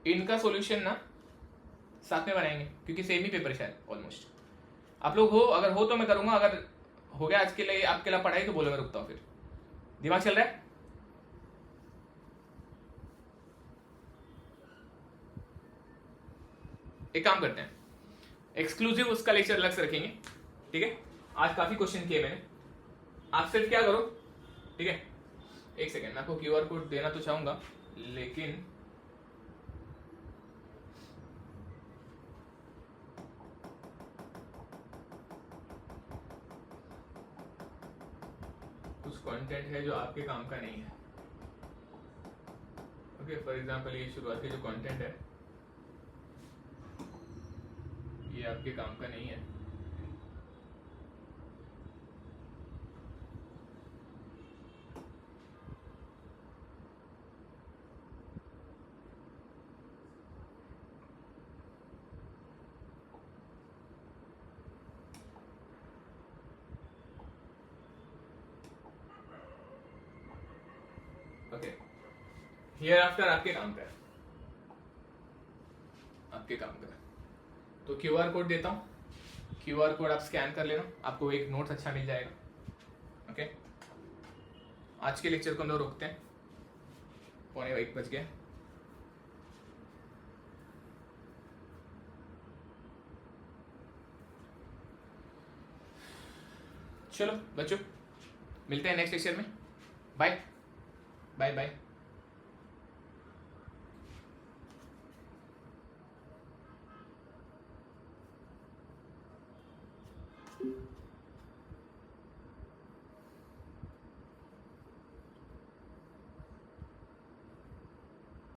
इनका सॉल्यूशन ना साथ में बनाएंगे, क्योंकि सेम ही पेपर है शायद ऑलमोस्ट। आप लोग हो, अगर हो तो मैं करूंगा, अगर हो गया आज के लिए आपके लिए पढ़ाई तो बोलो, मैं रुकता हूं। फिर दिमाग चल रहा है, एक काम करते हैं, एक्सक्लूसिव उसका लेक्चर अलग से रखेंगे, ठीक है। आज काफी क्वेश्चन किए मैंने, आप सिर्फ क्या करो, ठीक है, एक सेकेंड, मैं आपको QR कोड देना तो चाहूंगा, लेकिन कुछ कंटेंट है जो आपके काम का नहीं है। ओके, फॉर एग्जांपल ये शुरुआत के जो कंटेंट है ये आपके काम का नहीं है। ओके, हियर आफ्टर आपके काम का है, आपके काम का है। तो QR कोड देता हूं, QR कोड आप स्कैन कर लेना, आपको एक नोट्स अच्छा मिल जाएगा। ओके, आज के लेक्चर को हम लोग रोकते हैं, 1:15 बज गए। चलो बच्चों, मिलते हैं नेक्स्ट लेक्चर में, बाय बाय बाय।